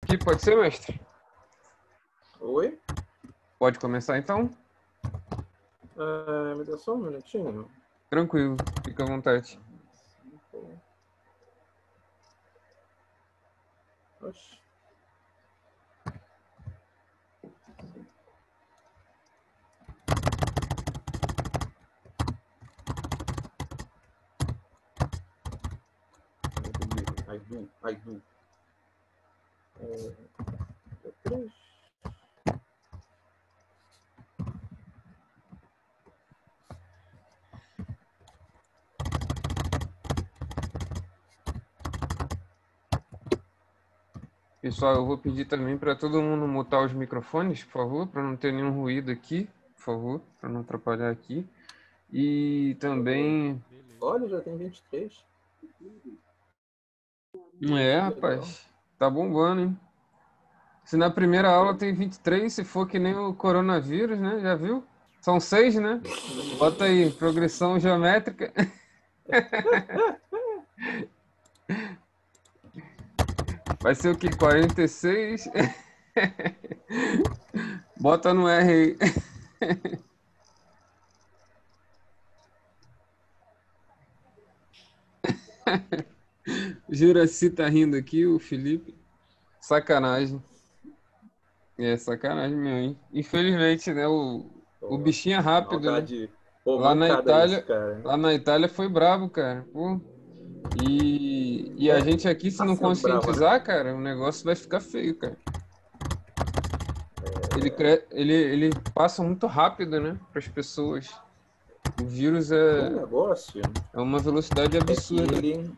Aqui pode ser, mestre? Oi? Pode começar então? Me dá só um minutinho. Tranquilo, fica à vontade. Oxe. I do. Três. Pessoal, eu vou pedir também para todo mundo mutar os microfones, por favor, para não ter nenhum ruído aqui, por favor, para não atrapalhar aqui. E também... Olha, já tem 23. Rapaz, tá bombando, hein? Se na primeira aula tem 23, se for que nem o coronavírus, né? Já viu? São 6, né? Bota aí, progressão geométrica. Vai ser o quê? 46? Bota no R aí. O Juraci tá rindo aqui, o Felipe. Sacanagem. Sacanagem mesmo, hein? Infelizmente, né? O bichinho é rápido, né? Maldade. Pô, Lá na mancada isso, Itália, cara. lá na Itália foi brabo, cara. Pô. E a gente aqui, se Tá não sendo brava, né? conscientizar, cara, o negócio vai ficar feio, cara. Ele passa muito rápido, né? Para as pessoas. O vírus O negócio é uma velocidade é que absurda. ele...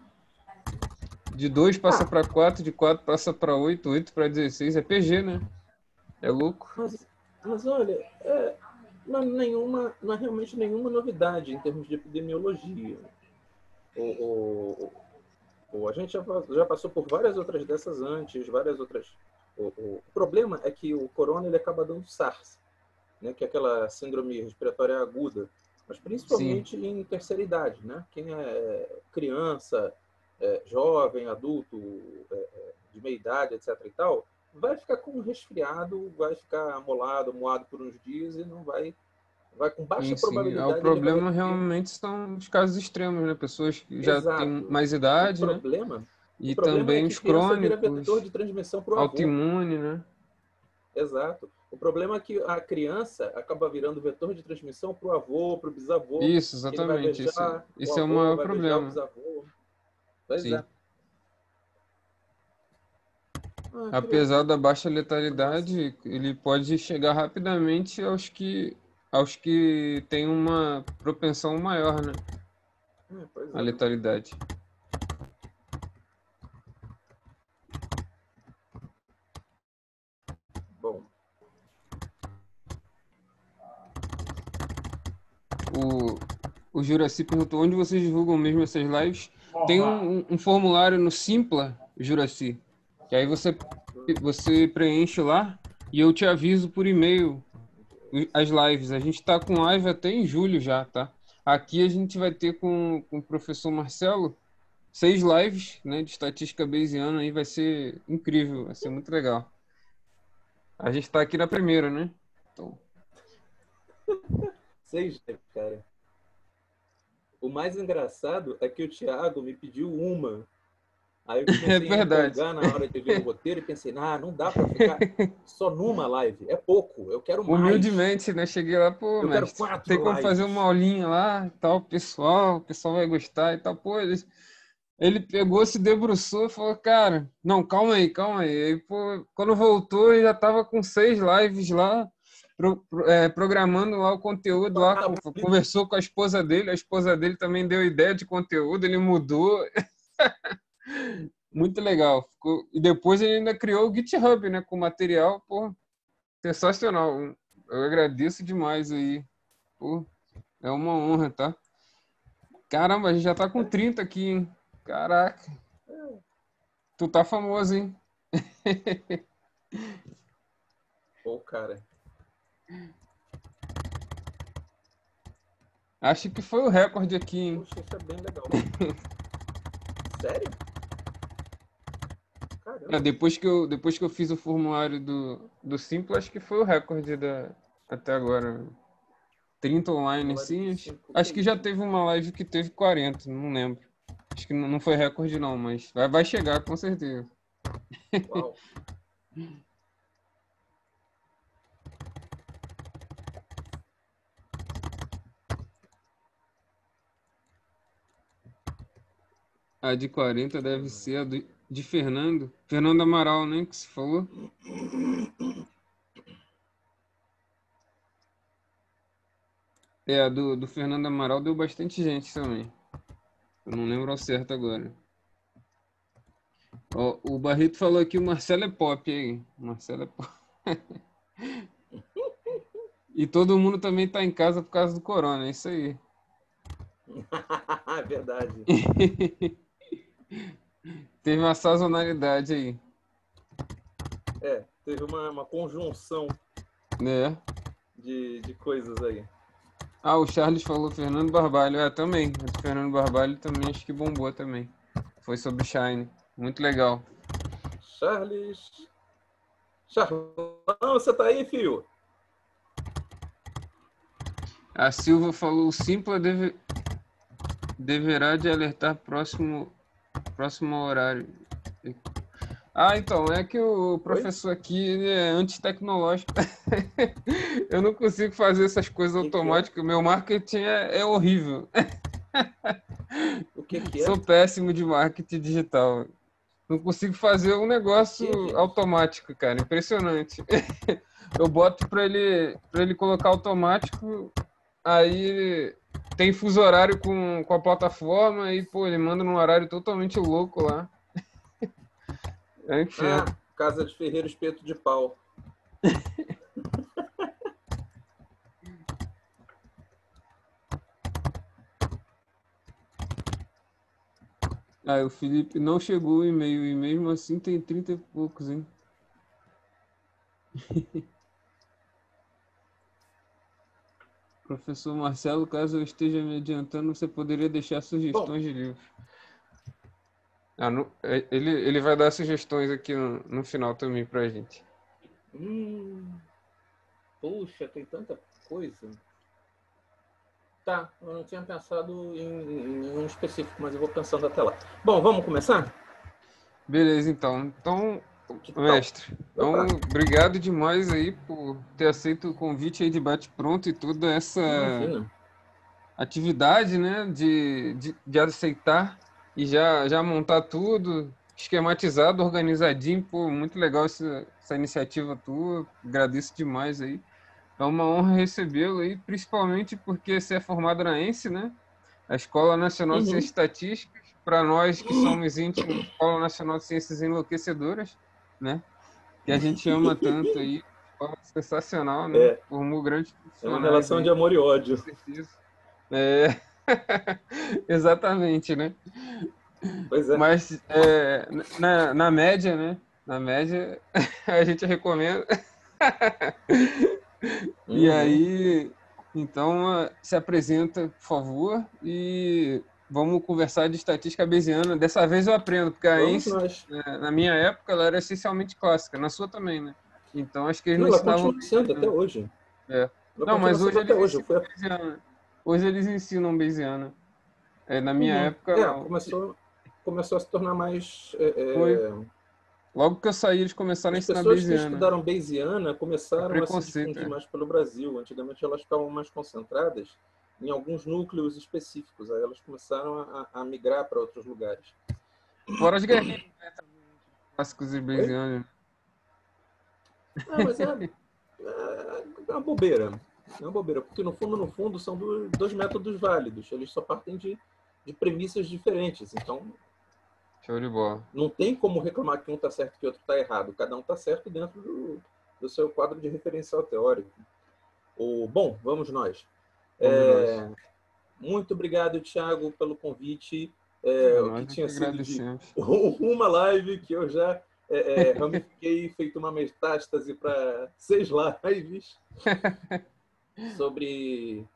De 2 passa para 4, de 4 passa para 8, 8 para 16. É PG, né? É louco. Mas olha, não é realmente nenhuma novidade em termos de epidemiologia. A gente já passou por várias outras dessas antes, várias outras. O problema é que o corona ele acaba dando SARS, né, que é aquela síndrome respiratória aguda, mas Sim. principalmente em terceira idade, né? Quem é criança, jovem, adulto, de meia idade, etc. e tal, vai ficar com um resfriado, vai ficar moado por uns dias e não vai com baixa Sim. O probabilidade ele vai problema ter. realmente são os casos extremos, né? Pessoas que já têm Exato. mais O idade, né? problema, o E problema é também que os criança vira vetor crônicos, de transmissão para o avô. autoimune, né? Exato. O problema é que a criança acaba virando vetor de transmissão para o avô, para o bisavô. Isso, Ele vai exatamente. beijar o Esse é o avô, maior vai beijar o problema. bisavô. Pois Sim. é. Ah, queria Apesar da baixa fazer assim. letalidade, ele pode chegar rapidamente aos que têm uma propensão maior, né? Pois A é. letalidade. Bom, O Juraci perguntou onde vocês divulgam mesmo essas lives. Tem um formulário no Simpla, Juraci, que aí você preenche lá e eu te aviso por e-mail as lives. A gente está com live até em julho já, tá? Aqui a gente vai ter com o professor Marcelo 6 lives, né, de estatística bayesiana, aí vai ser incrível, vai ser muito legal. A gente está aqui na primeira, né? Então, 6, cara. O mais engraçado é que o Thiago me pediu uma. Aí eu é comecei a verdade. empolgar na hora de ver o roteiro e pensei, não dá para ficar só numa live. É pouco, eu quero mais. Humildemente, né? Cheguei lá, pô, Eu quero mestre, tem 4 como fazer uma lives. aulinha lá e tal, o pessoal vai gostar e tal. Pô, ele pegou, se debruçou e falou, cara, não, calma aí, calma aí. Aí, pô, quando voltou, ele já tava com 6 lives lá, programando lá o conteúdo lá, conversou com a esposa dele também deu ideia de conteúdo, ele mudou. Muito legal. E depois ele ainda criou o GitHub, né, com material, pô, sensacional. Eu agradeço demais aí. Pô, é uma honra, tá? Caramba, a gente já tá com 30 aqui, hein? Caraca, tu tá famoso, hein? Pô, cara. Acho que foi o recorde aqui, hein? Poxa, isso é bem legal. Sério? Caramba. Depois que eu fiz o formulário do Simpla, acho que foi o recorde até agora. 30 online, Formulário do assim. Simpla, que Acho que já isso? teve uma live que teve 40, não lembro. Acho que não foi recorde, não, mas vai chegar, com certeza. Uau. A de 40 deve ser a de Fernando. Fernando Amaral, né? Que se falou. É, a do Fernando Amaral deu bastante gente também. Eu não lembro ao certo agora. Ó, o Barreto falou aqui, o Marcelo é pop aí. O Marcelo é pop. E todo mundo também tá em casa por causa do corona, é isso aí. É verdade. Teve uma sazonalidade aí, Teve uma conjunção né? de coisas aí. Ah, o Charles falou Fernando Barbalho. É, também. O do Fernando Barbalho também acho que bombou também. Foi sobre Shine. Muito legal. Charles. Charlão, você tá aí, filho? A Silva falou, o Simpla deverá de alertar próximo ao horário. Ah, então, é que o Oi? professor aqui ele é antitecnológico. Eu não consigo fazer essas coisas O que que é? automáticas. Meu marketing é horrível. O que que é? Sou péssimo de marketing digital. Não consigo fazer um O negócio que, gente? automático, cara. Impressionante. Eu boto para ele colocar automático, aí tem fuso horário com a plataforma e, pô, ele manda num horário totalmente louco lá. É um inferno. Ah, Casa de Ferreiro Espeto de Pau. Aí o Felipe não chegou o e-mail e mesmo assim tem 30 e poucos, hein? Professor Marcelo, caso eu esteja me adiantando, você poderia deixar Bom, sugestões de livros. Ah, ele vai dar sugestões aqui no final também pra gente. puxa, tem tanta coisa. Tá, eu não tinha pensado em um específico, mas eu vou pensando até lá. Bom, vamos começar? Beleza, então. Então, Que tal? mestre, Opa, então, obrigado demais aí por ter aceito o convite aí de bate-pronto e toda essa imagina. atividade, né, de aceitar e já montar tudo, esquematizado, organizadinho. Pô, muito legal essa iniciativa tua, agradeço demais aí. É uma honra recebê-lo aí, principalmente porque você é formado na ENSE, né? A Escola Nacional de Ciências Uhum. Estatísticas, para nós que somos íntimos, Escola Nacional de Ciências Enlouquecedoras, né? Que a gente ama tanto aí, escola sensacional, né? É, Formou grandes é uma profissionais relação de aí, amor e com ódio. certeza. É, exatamente, né? Pois é. Mas na média, né? Na média, a gente recomenda. E Uhum. aí, então, se apresenta, por favor, e vamos conversar de estatística bayesiana. Dessa vez eu aprendo, porque a Vamos ENSE, nós. na minha época, ela era essencialmente clássica, na sua também, né? Então, acho que eles Não, não ela ensinavam continua sendo até bayesiana. hoje. É. Ela Não, continua mas sendo hoje até eles hoje. Eu ensinam fui bayesiana. Hoje eles ensinam bayesiana. Na minha Uhum. época, não. Começou a se tornar mais. Foi. Logo que eu saí, eles começaram a As ensinar pessoas que bayesiana. estudaram Bayesiana É começaram a se preconceito, difundir é. mais pelo Brasil. Antigamente elas ficavam mais concentradas em alguns núcleos específicos. Aí elas começaram a migrar para outros lugares. Fora as guerrinhas, né, também, clássicos e Oi? bayesianos. Ah, mas é uma bobeira. É uma bobeira, porque no fundo, são dois métodos válidos. Eles só partem de premissas diferentes. Então, Show de bola. não tem como reclamar que um está certo e que o outro está errado. Cada um está certo dentro do seu quadro de referencial teórico. Bom, vamos nós. Vamos nós. Muito obrigado, Thiago, pelo convite, que Nós é que tinha sido de agradecemos. uma live que eu já ramifiquei e feito uma metástase para 6 lives sobre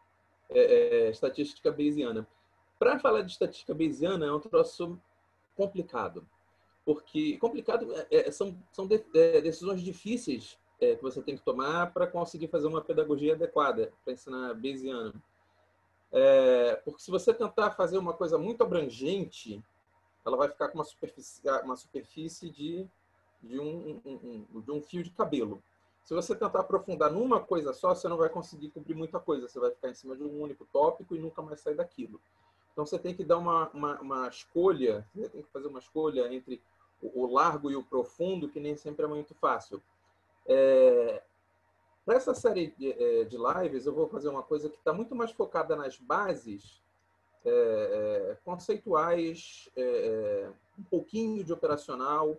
estatística bayesiana. Para falar de estatística bayesiana é um troço complicado, Porque complicado são decisões difíceis que você tem que tomar para conseguir fazer uma pedagogia adequada para ensinar Bayesiano. Porque se você tentar fazer uma coisa muito abrangente, ela vai ficar com uma superfície de um fio de cabelo. Se você tentar aprofundar numa coisa só, você não vai conseguir cobrir muita coisa. Você vai ficar em cima de um único tópico e nunca mais sair daquilo. Então, você tem que dar uma escolha, você tem que fazer uma escolha entre o largo e o profundo, que nem sempre é muito fácil. Para essa série de lives, eu vou fazer uma coisa que está muito mais focada nas bases conceituais, um pouquinho de operacional,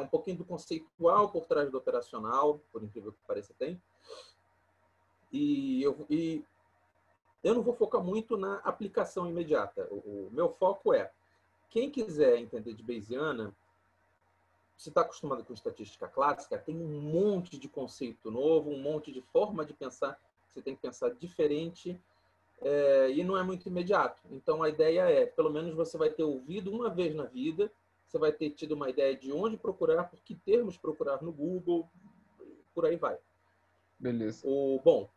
um pouquinho do conceitual por trás do operacional, por incrível que pareça, tem. E eu não vou focar muito na aplicação imediata. O meu foco é, quem quiser entender de Bayesiana, se está acostumado com estatística clássica, tem um monte de conceito novo, um monte de forma de pensar, você tem que pensar diferente, e não é muito imediato. Então, a ideia é, pelo menos você vai ter ouvido uma vez na vida, você vai ter tido uma ideia de onde procurar, por que termos procurar no Google, por aí vai. Beleza. Bom,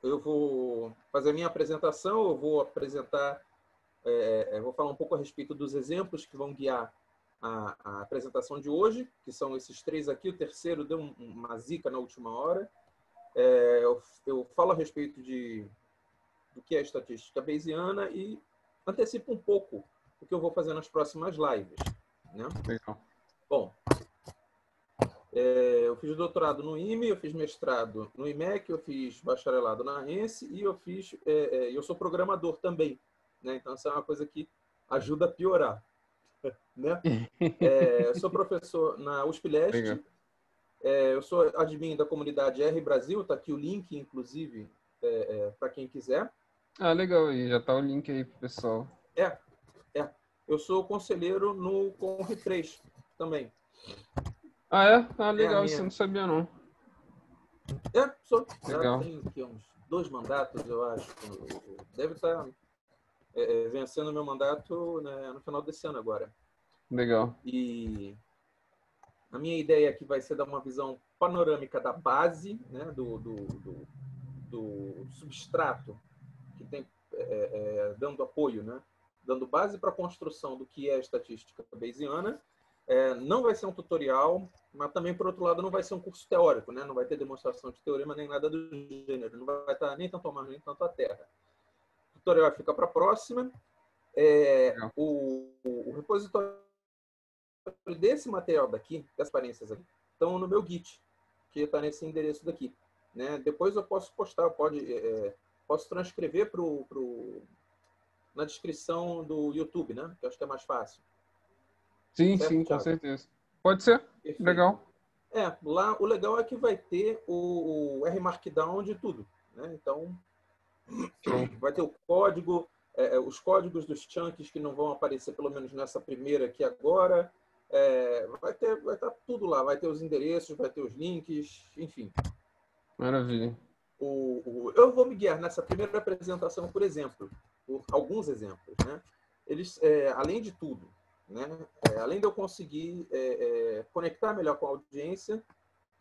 eu vou fazer a minha apresentação, eu vou apresentar, eu vou falar um pouco a respeito dos exemplos que vão guiar a apresentação de hoje, que são esses 3 aqui. O terceiro deu uma zica na última hora. Eu falo a respeito do que é estatística bayesiana e antecipo um pouco o que eu vou fazer nas próximas lives, né? Legal. Bom, eu fiz doutorado no IME, eu fiz mestrado no IMEC, eu fiz bacharelado na ANSE e eu sou programador também, né? Então, essa é uma coisa que ajuda a piorar, né? Eu sou professor na USP Leste, eu sou admin da comunidade R Brasil, está aqui o link, inclusive, para quem quiser. Ah, legal aí, já tá o link aí pro pessoal. Eu sou conselheiro no Conre 3 também. Ah, é? Ah, legal, minha... isso eu não sabia, não. Sou. Legal. Já tem aqui uns 2 mandatos, eu acho. Deve estar vencendo meu mandato, né, no final desse ano agora. Legal. E a minha ideia aqui vai ser dar uma visão panorâmica da base, né, do substrato que tem dando apoio, né, dando base para a construção do que é a estatística bayesiana. Não vai ser um tutorial, mas também, por outro lado, não vai ser um curso teórico, né? Não vai ter demonstração de teorema nem nada do gênero. Não vai estar nem tanto ao mar, nem tanto à terra. O tutorial fica para a próxima. O repositório desse material daqui, das aparências aqui, estão no meu Git, que está nesse endereço daqui, né? Depois eu posso postar, posso transcrever na descrição do YouTube, né? Que eu acho que é mais fácil. Sim, Certo, sim, com Thiago? certeza. Pode ser. Perfeito. Legal. Lá o legal é que vai ter o R Markdown de tudo, né? Então, vai ter o código, os códigos dos chunks que não vão aparecer, pelo menos nessa primeira aqui agora. Vai estar tudo lá, vai ter os endereços, vai ter os links, enfim. Maravilha. Eu vou me guiar nessa primeira apresentação, por exemplo, por alguns exemplos, né? Eles, além de tudo, né? Além de eu conseguir conectar melhor com a audiência,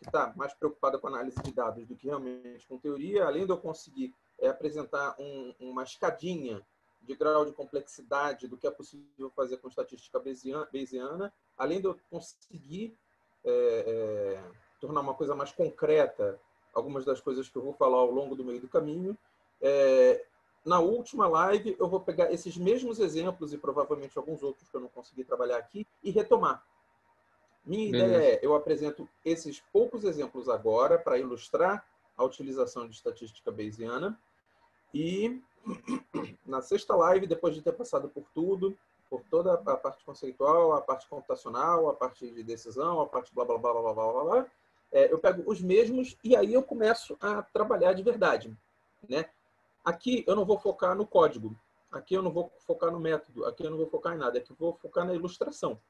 que está mais preocupada com análise de dados do que realmente com teoria, além de eu conseguir apresentar uma escadinha de grau de complexidade do que é possível fazer com estatística bayesiana, além de eu conseguir tornar uma coisa mais concreta algumas das coisas que eu vou falar ao longo do meio do caminho. Na última live, eu vou pegar esses mesmos exemplos e provavelmente alguns outros que eu não consegui trabalhar aqui e retomar. Minha ideia eu apresento esses poucos exemplos agora para ilustrar a utilização de estatística bayesiana e na sexta live, depois de ter passado por tudo, por toda a parte conceitual, a parte computacional, a parte de decisão, a parte blá, blá, blá, blá, blá, blá, blá, eu pego os mesmos e aí eu começo a trabalhar de verdade, né? Aqui eu não vou focar no código, aqui eu não vou focar no método, aqui eu não vou focar em nada, aqui eu vou focar na ilustração.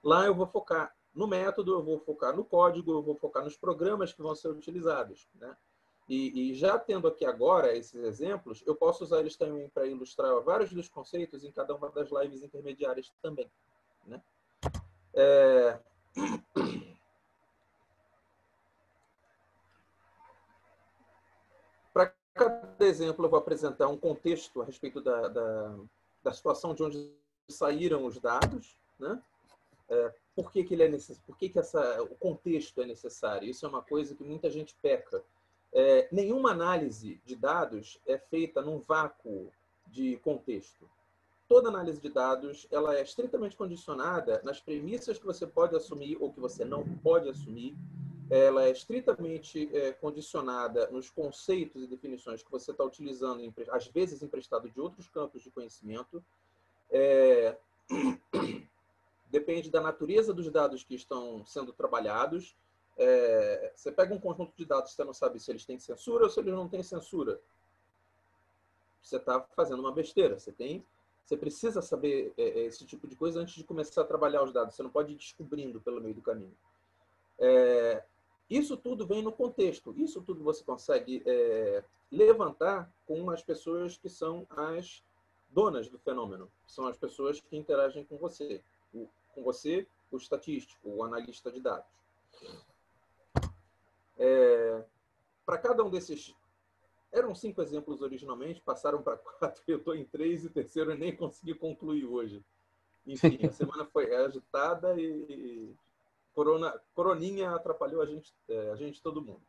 Lá eu vou focar no método, eu vou focar no código, eu vou focar nos programas que vão ser utilizados, né? E já tendo aqui agora esses exemplos, eu posso usar eles também para ilustrar vários dos conceitos em cada uma das lives intermediárias também, né? Para cada exemplo, eu vou apresentar um contexto a respeito da situação de onde saíram os dados, né? Por que ele é necessário? Por que o contexto é necessário? Isso é uma coisa que muita gente peca. Nenhuma análise de dados é feita num vácuo de contexto. Toda análise de dados ela é estritamente condicionada nas premissas que você pode assumir ou que você não pode assumir. Ela é estritamente condicionada nos conceitos e definições que você está utilizando, às vezes emprestado de outros campos de conhecimento. Depende da natureza dos dados que estão sendo trabalhados. Você pega um conjunto de dados, você não sabe se eles têm censura ou se eles não têm censura. Você está fazendo uma besteira. Você precisa saber esse tipo de coisa antes de começar a trabalhar os dados. Você não pode ir descobrindo pelo meio do caminho. Isso tudo vem no contexto. Isso tudo você consegue levantar com as pessoas que são as donas do fenômeno. São as pessoas que interagem com você. O estatístico, o analista de dados. Para cada um desses... Eram 5 exemplos originalmente, passaram para 4, eu estou em 3 e o terceiro eu nem consegui concluir hoje. Enfim, a semana foi agitada e coroninha atrapalhou a gente todo mundo.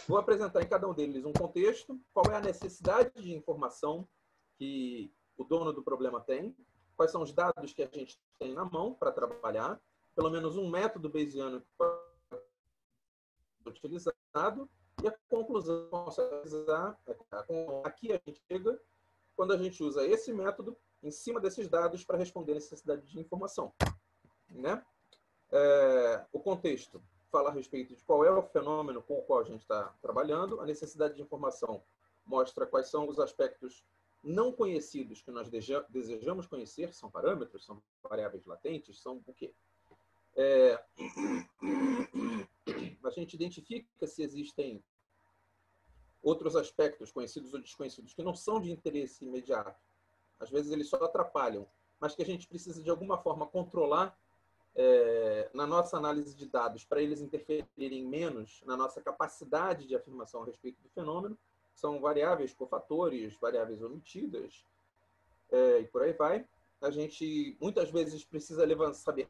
Vou apresentar em cada um deles um contexto, qual é a necessidade de informação que o dono do problema tem, quais são os dados que a gente tem na mão para trabalhar, pelo menos um método bayesiano que pode ser utilizado, e a conclusão aqui a gente chega quando a gente usa esse método em cima desses dados para responder a necessidade de informação, né? O contexto fala a respeito de qual é o fenômeno com o qual a gente está trabalhando. A necessidade de informação mostra quais são os aspectos não conhecidos que nós desejamos conhecer. São parâmetros, são variáveis latentes, são o quê? A gente identifica se existem outros aspectos conhecidos ou desconhecidos que não são de interesse imediato. Às vezes eles só atrapalham, mas que a gente precisa de alguma forma controlar na nossa análise de dados para eles interferirem menos na nossa capacidade de afirmação a respeito do fenômeno. São variáveis cofatores, variáveis omitidas, e por aí vai. A gente muitas vezes precisa saber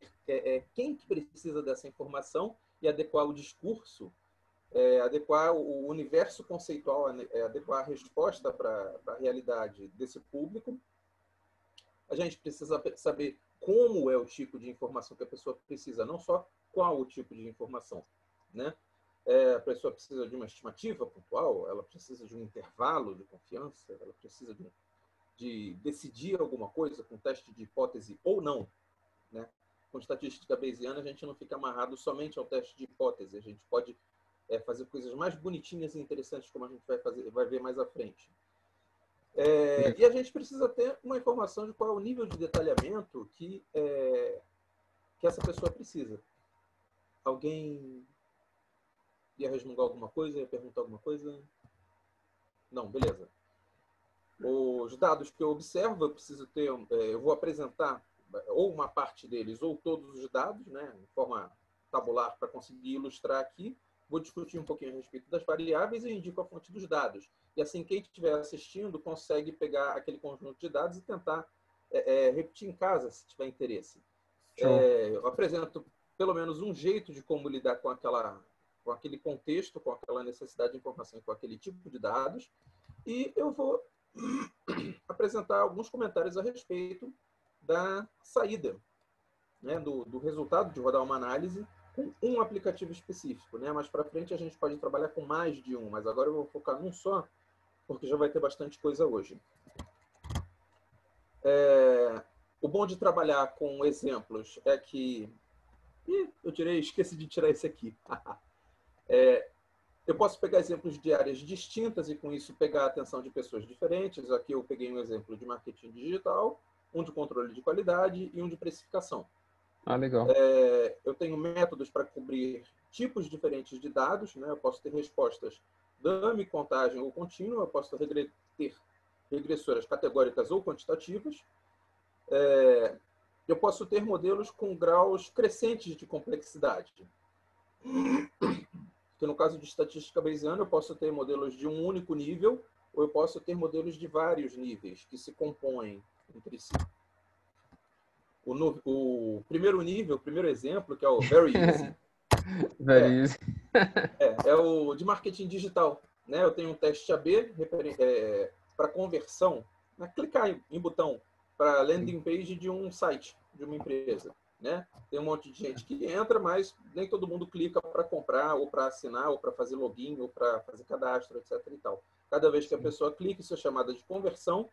quem que precisa dessa informação e adequar o discurso, adequar o universo conceitual, adequar a resposta para a realidade desse público. A gente precisa saber como é o tipo de informação que a pessoa precisa, não só qual o tipo de informação, né? A pessoa precisa de uma estimativa pontual, ela precisa de um intervalo de confiança, ela precisa de decidir alguma coisa com teste de hipótese ou não, né? Com estatística bayesiana, a gente não fica amarrado somente ao teste de hipótese, a gente pode fazer coisas mais bonitinhas e interessantes, como a gente vai ver mais à frente. E a gente precisa ter uma informação de qual é o nível de detalhamento que essa pessoa precisa. Alguém ia resmungar alguma coisa? Ia perguntar alguma coisa? Não, beleza. Os dados que eu observo, eu preciso ter... eu vou apresentar ou uma parte deles ou todos os dados, né, em forma tabular para conseguir ilustrar aqui. Vou discutir um pouquinho a respeito das variáveis e indico a fonte dos dados. E assim, quem estiver assistindo consegue pegar aquele conjunto de dados e tentar repetir em casa, se tiver interesse. Eu apresento pelo menos um jeito de como lidar com aquele contexto, com aquela necessidade de informação, com aquele tipo de dados. E eu vou apresentar alguns comentários a respeito da saída, né, do resultado de rodar uma análise com um aplicativo específico, né? Mais para frente a gente pode trabalhar com mais de um, mas agora eu vou focar num só, porque já vai ter bastante coisa hoje. O bom de trabalhar com exemplos é que... esqueci de tirar esse aqui. Eu posso pegar exemplos de áreas distintas e com isso pegar a atenção de pessoas diferentes. Aqui eu peguei um exemplo de marketing digital, um de controle de qualidade e um de precificação. Legal. Eu tenho métodos para cobrir tipos diferentes de dados, né? Eu posso ter respostas dummy, contagem ou contínua, eu posso ter regressoras categóricas ou quantitativas. Eu posso ter modelos com graus crescentes de complexidade. Que no caso de estatística bayesiana, eu posso ter modelos de um único nível, ou eu posso ter modelos de vários níveis que se compõem entre si. O primeiro nível, o primeiro exemplo, que é o Very Easy, Very easy. é o de marketing digital. Né? Eu tenho um teste AB para conversão, né? Clicar em botão para landing page de um site, de uma empresa. Né? Tem um monte de gente que entra, mas nem todo mundo clica para comprar, ou para assinar, ou para fazer login, ou para fazer cadastro, etc. E tal. Cada vez que a pessoa clica, isso é chamada de conversão.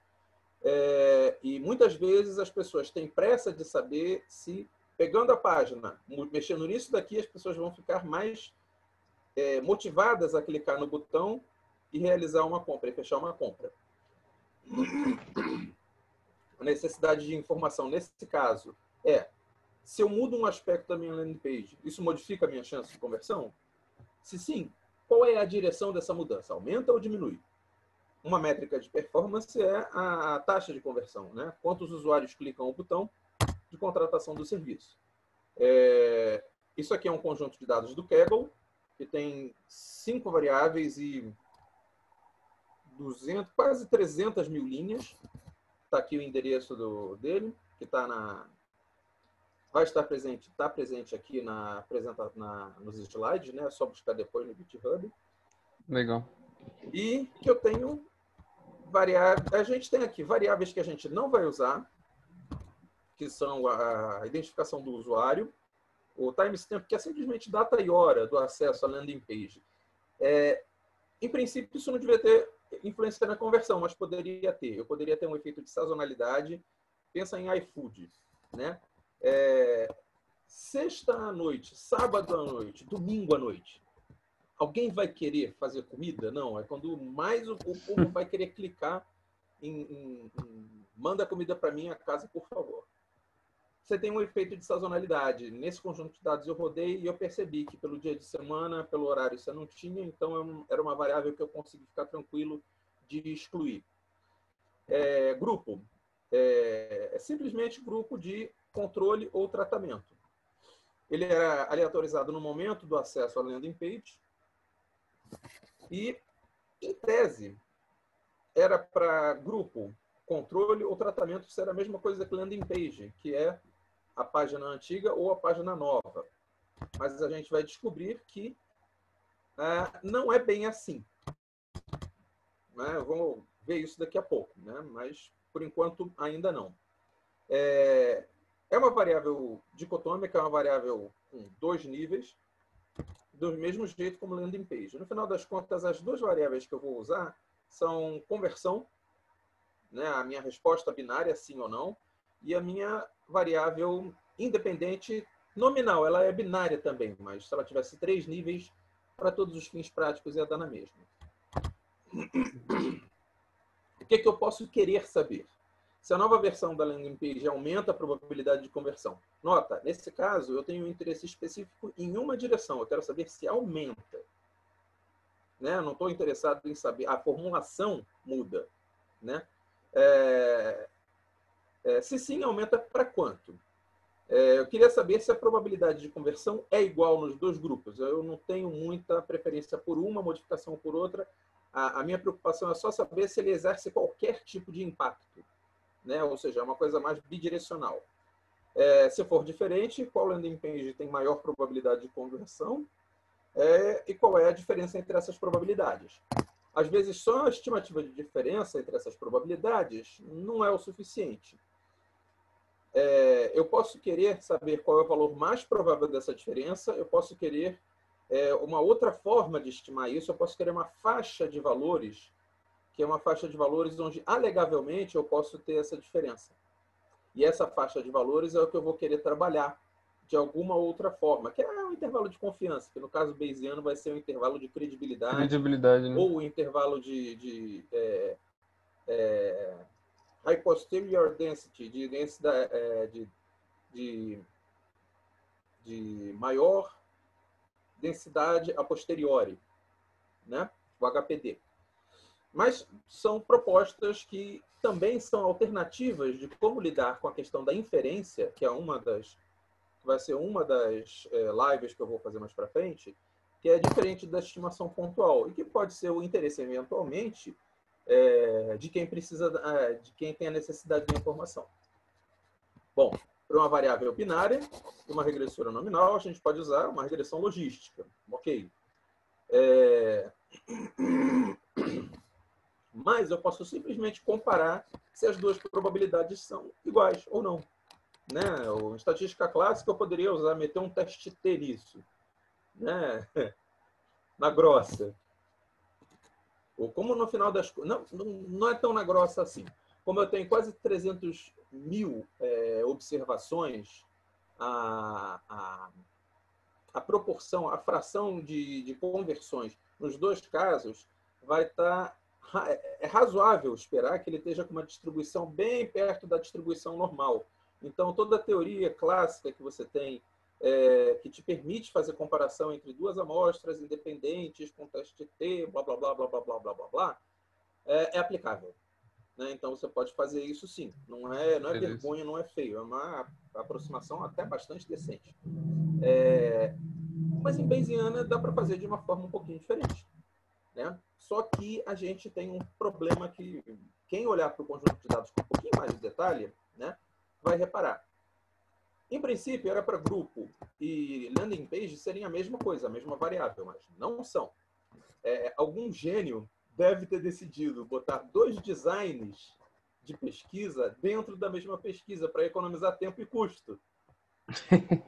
E muitas vezes as pessoas têm pressa de saber se, pegando a página, mexendo nisso daqui, as pessoas vão ficar mais motivadas a clicar no botão e realizar uma compra, e fechar uma compra. A necessidade de informação, nesse caso, se eu mudo um aspecto da minha landing page, isso modifica a minha chance de conversão? Se sim, qual é a direção dessa mudança? Aumenta ou diminui? Uma métrica de performance é a taxa de conversão, né? Quantos usuários clicam o botão de contratação do serviço. Isso aqui é um conjunto de dados do Kaggle, que tem 5 variáveis e 200, quase 300 mil linhas. Está aqui o endereço dele, que vai estar presente, está presente aqui nos slides, né? É só buscar depois no GitHub. Legal. E que eu tenho variáveis. A gente tem aqui variáveis que a gente não vai usar, que são a identificação do usuário, o timestamp, que é simplesmente data e hora do acesso à landing page. Em princípio, isso não devia ter influência na conversão, mas poderia ter. Eu poderia ter um efeito de sazonalidade. Pensa em iFood, né? Sexta à noite, sábado à noite, domingo à noite. Alguém vai querer fazer comida? Não. É quando mais o povo vai querer clicar em manda comida para minha casa, por favor. Você tem um efeito de sazonalidade. Nesse conjunto de dados eu rodei e eu percebi que pelo dia de semana, pelo horário, você não tinha, então era uma variável que eu consegui ficar tranquilo de excluir. Grupo. É simplesmente grupo de controle ou tratamento. Ele era aleatorizado no momento do acesso à landing page e, em tese, era para grupo, controle ou tratamento, isso era a mesma coisa que landing page, que é a página antiga ou a página nova. Mas a gente vai descobrir que não é bem assim. Né? Vamos ver isso daqui a pouco, né? Mas, por enquanto, ainda não. É uma variável dicotômica, é uma variável com 2 níveis, do mesmo jeito como landing page. No final das contas, as 2 variáveis que eu vou usar são conversão, né? A minha resposta binária, sim ou não, e a minha variável independente nominal. Ela é binária também, mas se ela tivesse 3 níveis, para todos os fins práticos ia dar na mesma. O que eu posso querer saber? Se a nova versão da landing page aumenta a probabilidade de conversão. Nota, nesse caso, eu tenho um interesse específico em uma direção. Eu quero saber se aumenta. Né? Eu não estou interessado em saber. A formulação muda. Né? Se sim, aumenta para quanto? Eu queria saber se a probabilidade de conversão é igual nos 2 grupos. Eu não tenho muita preferência por uma modificação ou por outra. A minha preocupação é só saber se ele exerce qualquer tipo de impacto. Né? Ou seja, é uma coisa mais bidirecional. Se for diferente, qual landing page tem maior probabilidade de conversão e qual é a diferença entre essas probabilidades. Às vezes, só a estimativa de diferença entre essas probabilidades não é o suficiente. Eu posso querer saber qual é o valor mais provável dessa diferença, eu posso querer uma outra forma de estimar isso, eu posso querer uma faixa de valores, que é uma faixa de valores onde, alegavelmente, eu posso ter essa diferença. E essa faixa de valores é o que eu vou querer trabalhar de alguma outra forma, que é um intervalo de confiança, que no caso bayesiano vai ser um intervalo de credibilidade Né? ou o intervalo de high posterior density, de densidade, de maior densidade a posteriori, né? o HPD. Mas são propostas que também são alternativas de como lidar com a questão da inferência, que é vai ser uma das lives que eu vou fazer mais para frente, que é diferente da estimação pontual e que pode ser o interesse eventualmente de quem precisa, de quem tem a necessidade de informação. Bom, para uma variável binária e uma regressora nominal, a gente pode usar uma regressão logística. Ok. Mas eu posso simplesmente comparar se as duas probabilidades são iguais ou não. Né? Em estatística clássica, eu poderia meter um teste T nisso. Né? Na grossa. Ou como no final das contas... Não é tão na grossa assim. Como eu tenho quase 300 mil observações, a proporção, a fração de conversões nos dois casos vai estar... É razoável esperar que ele esteja com uma distribuição bem perto da distribuição normal. Então, toda a teoria clássica que você tem, que te permite fazer comparação entre duas amostras independentes com teste T, blá, blá, blá, blá, blá, blá, blá, blá, blá, é aplicável. Né? Então, você pode fazer isso sim. Não é vergonha, não é feio. É uma aproximação até bastante decente. Mas em Bayesiana dá para fazer de uma forma um pouquinho diferente. Né? Só que a gente tem um problema que quem olhar para o conjunto de dados com um pouquinho mais de detalhe, né, vai reparar. Em princípio, era para grupo e landing page serem a mesma coisa, a mesma variável, mas não são. Algum gênio deve ter decidido botar dois designs de pesquisa dentro da mesma pesquisa para economizar tempo e custo.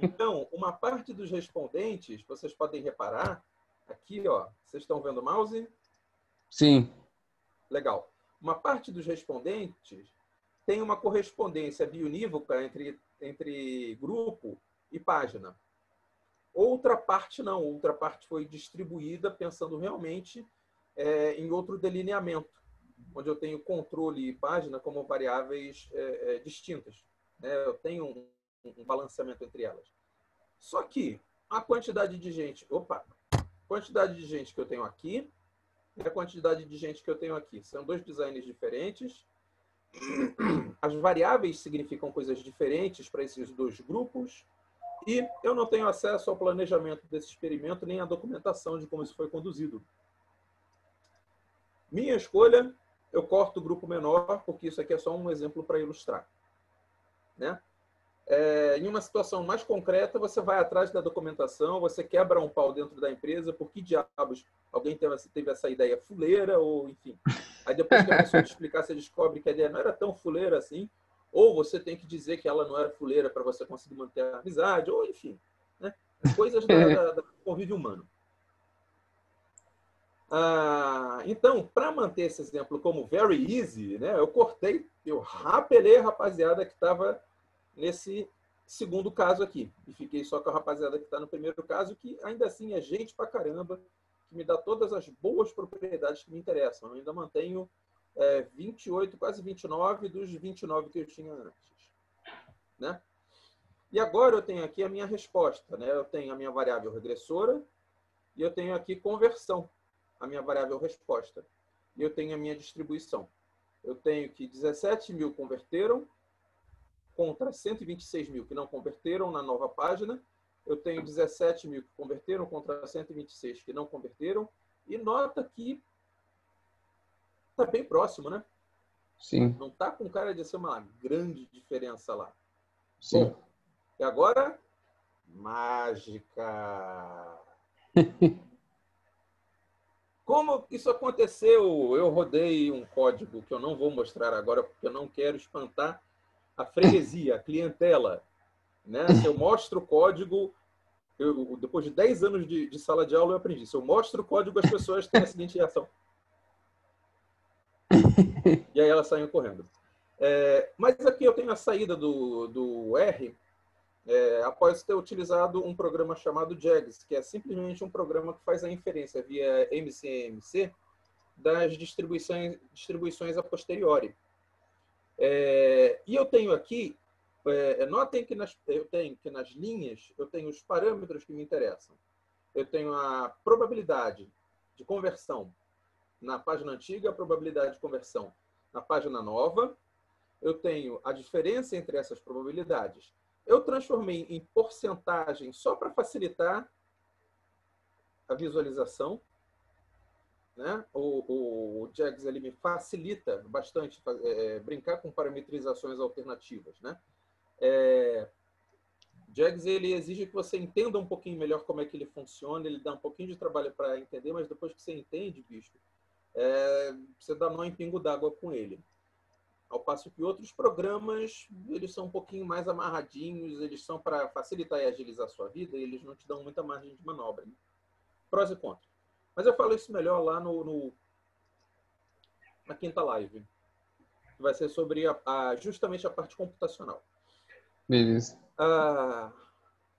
Então, uma parte dos respondentes, vocês podem reparar, aqui, ó, vocês estão vendo o mouse? Sim. Legal. Uma parte dos respondentes tem uma correspondência biunívoca entre grupo e página. Outra parte não. Outra parte foi distribuída pensando realmente em outro delineamento, onde eu tenho controle e página como variáveis distintas. Eu tenho um balanceamento entre elas. Só que a quantidade de gente... quantidade de gente que eu tenho aqui e a quantidade de gente que eu tenho aqui. São dois designs diferentes. As variáveis significam coisas diferentes para esses dois grupos. E eu não tenho acesso ao planejamento desse experimento nem à documentação de como isso foi conduzido. Minha escolha, eu corto o grupo menor, porque isso aqui é só um exemplo para ilustrar. Né? Em uma situação mais concreta, você vai atrás da documentação, você quebra um pau dentro da empresa, por que diabos alguém teve essa ideia fuleira, ou enfim. Aí depois que a pessoa te explicar, você descobre que a ideia não era tão fuleira assim, ou você tem que dizer que ela não era fuleira para você conseguir manter a amizade, ou enfim. Né? Coisas da convívio humano. Então, para manter esse exemplo como very easy, né, eu rapelei a rapaziada que estava nesse segundo caso aqui. E fiquei só com a rapaziada que está no primeiro caso, que ainda assim é gente pra caramba, que me dá todas as boas propriedades que me interessam. Eu ainda mantenho 28, quase 29 dos 29 que eu tinha antes. Né? E agora eu tenho aqui a minha resposta. Né? Eu tenho a minha variável regressora e eu tenho aqui conversão, a minha variável resposta. E eu tenho a minha distribuição. Eu tenho que 17 mil converteram, contra 126 mil que não converteram na nova página. Eu tenho 17 mil que converteram contra 126 que não converteram. E nota que está bem próximo, né? Sim. Não está com cara de ser uma grande diferença lá. Sim. Bom, e agora, mágica. Como isso aconteceu? Eu rodei um código que eu não vou mostrar agora, porque eu não quero espantar a freguesia, a clientela. Né? Se eu mostro o código, depois de 10 anos de sala de aula, eu aprendi. Se eu mostro o código, as pessoas têm a seguinte reação. E aí elas saem correndo. Mas aqui eu tenho a saída do R, após ter utilizado um programa chamado JAGS, que é simplesmente um programa que faz a inferência via MCMC das distribuições a posteriori. E eu tenho aqui, notem que nas linhas eu tenho os parâmetros que me interessam. Eu tenho a probabilidade de conversão na página antiga, a probabilidade de conversão na página nova. Eu tenho a diferença entre essas probabilidades. Eu transformei em porcentagem só para facilitar a visualização, né? O Jags ele me facilita bastante brincar com parametrizações alternativas, né? Jags ele exige que você entenda um pouquinho melhor como é que ele funciona, ele dá um pouquinho de trabalho para entender, mas depois que você entende, bicho, você dá nó em pingo d'água com ele. Ao passo que outros programas, eles são um pouquinho mais amarradinhos, eles são para facilitar e agilizar a sua vida, e eles não te dão muita margem de manobra. Né? Prós e contras. Mas eu falo isso melhor lá na quinta live, que vai ser sobre justamente a parte computacional. Beleza.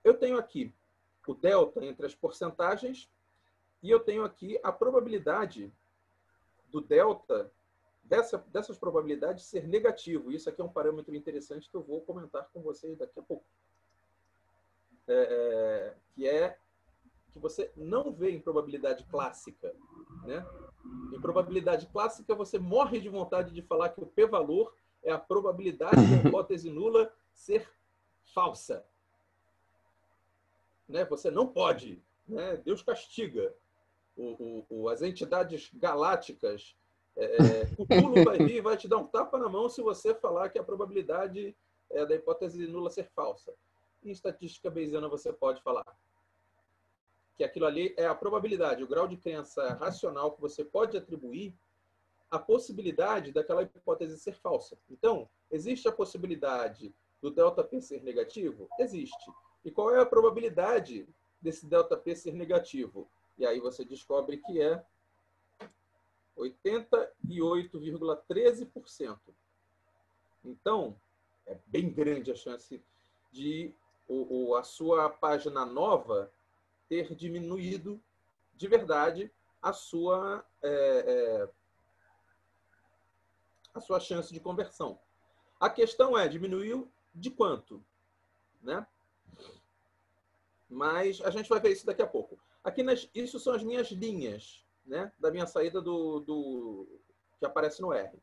Eu tenho aqui o delta entre as porcentagens e eu tenho aqui a probabilidade do delta dessas probabilidades ser negativo. Isso aqui é um parâmetro interessante que eu vou comentar com vocês daqui a pouco. Que você não vê em probabilidade clássica. Né? Em probabilidade clássica, você morre de vontade de falar que o p-valor é a probabilidade da hipótese nula ser falsa. Né? Você não pode. Né? Deus castiga. As entidades galácticas, Cthulhu vai vir e vai te dar um tapa na mão se você falar que a probabilidade da hipótese nula ser falsa. Em estatística bayesiana você pode falar que aquilo ali é a probabilidade, o grau de crença racional que você pode atribuir à possibilidade daquela hipótese ser falsa. Então, existe a possibilidade do ΔP ser negativo? Existe. E qual é a probabilidade desse ΔP ser negativo? E aí você descobre que é 88,13%. Então, é bem grande a chance de a sua página nova ter diminuído de verdade a sua chance de conversão. A questão é, diminuiu de quanto? Né? Mas a gente vai ver isso daqui a pouco. Aqui isso são as minhas linhas, né, da minha saída que aparece no R.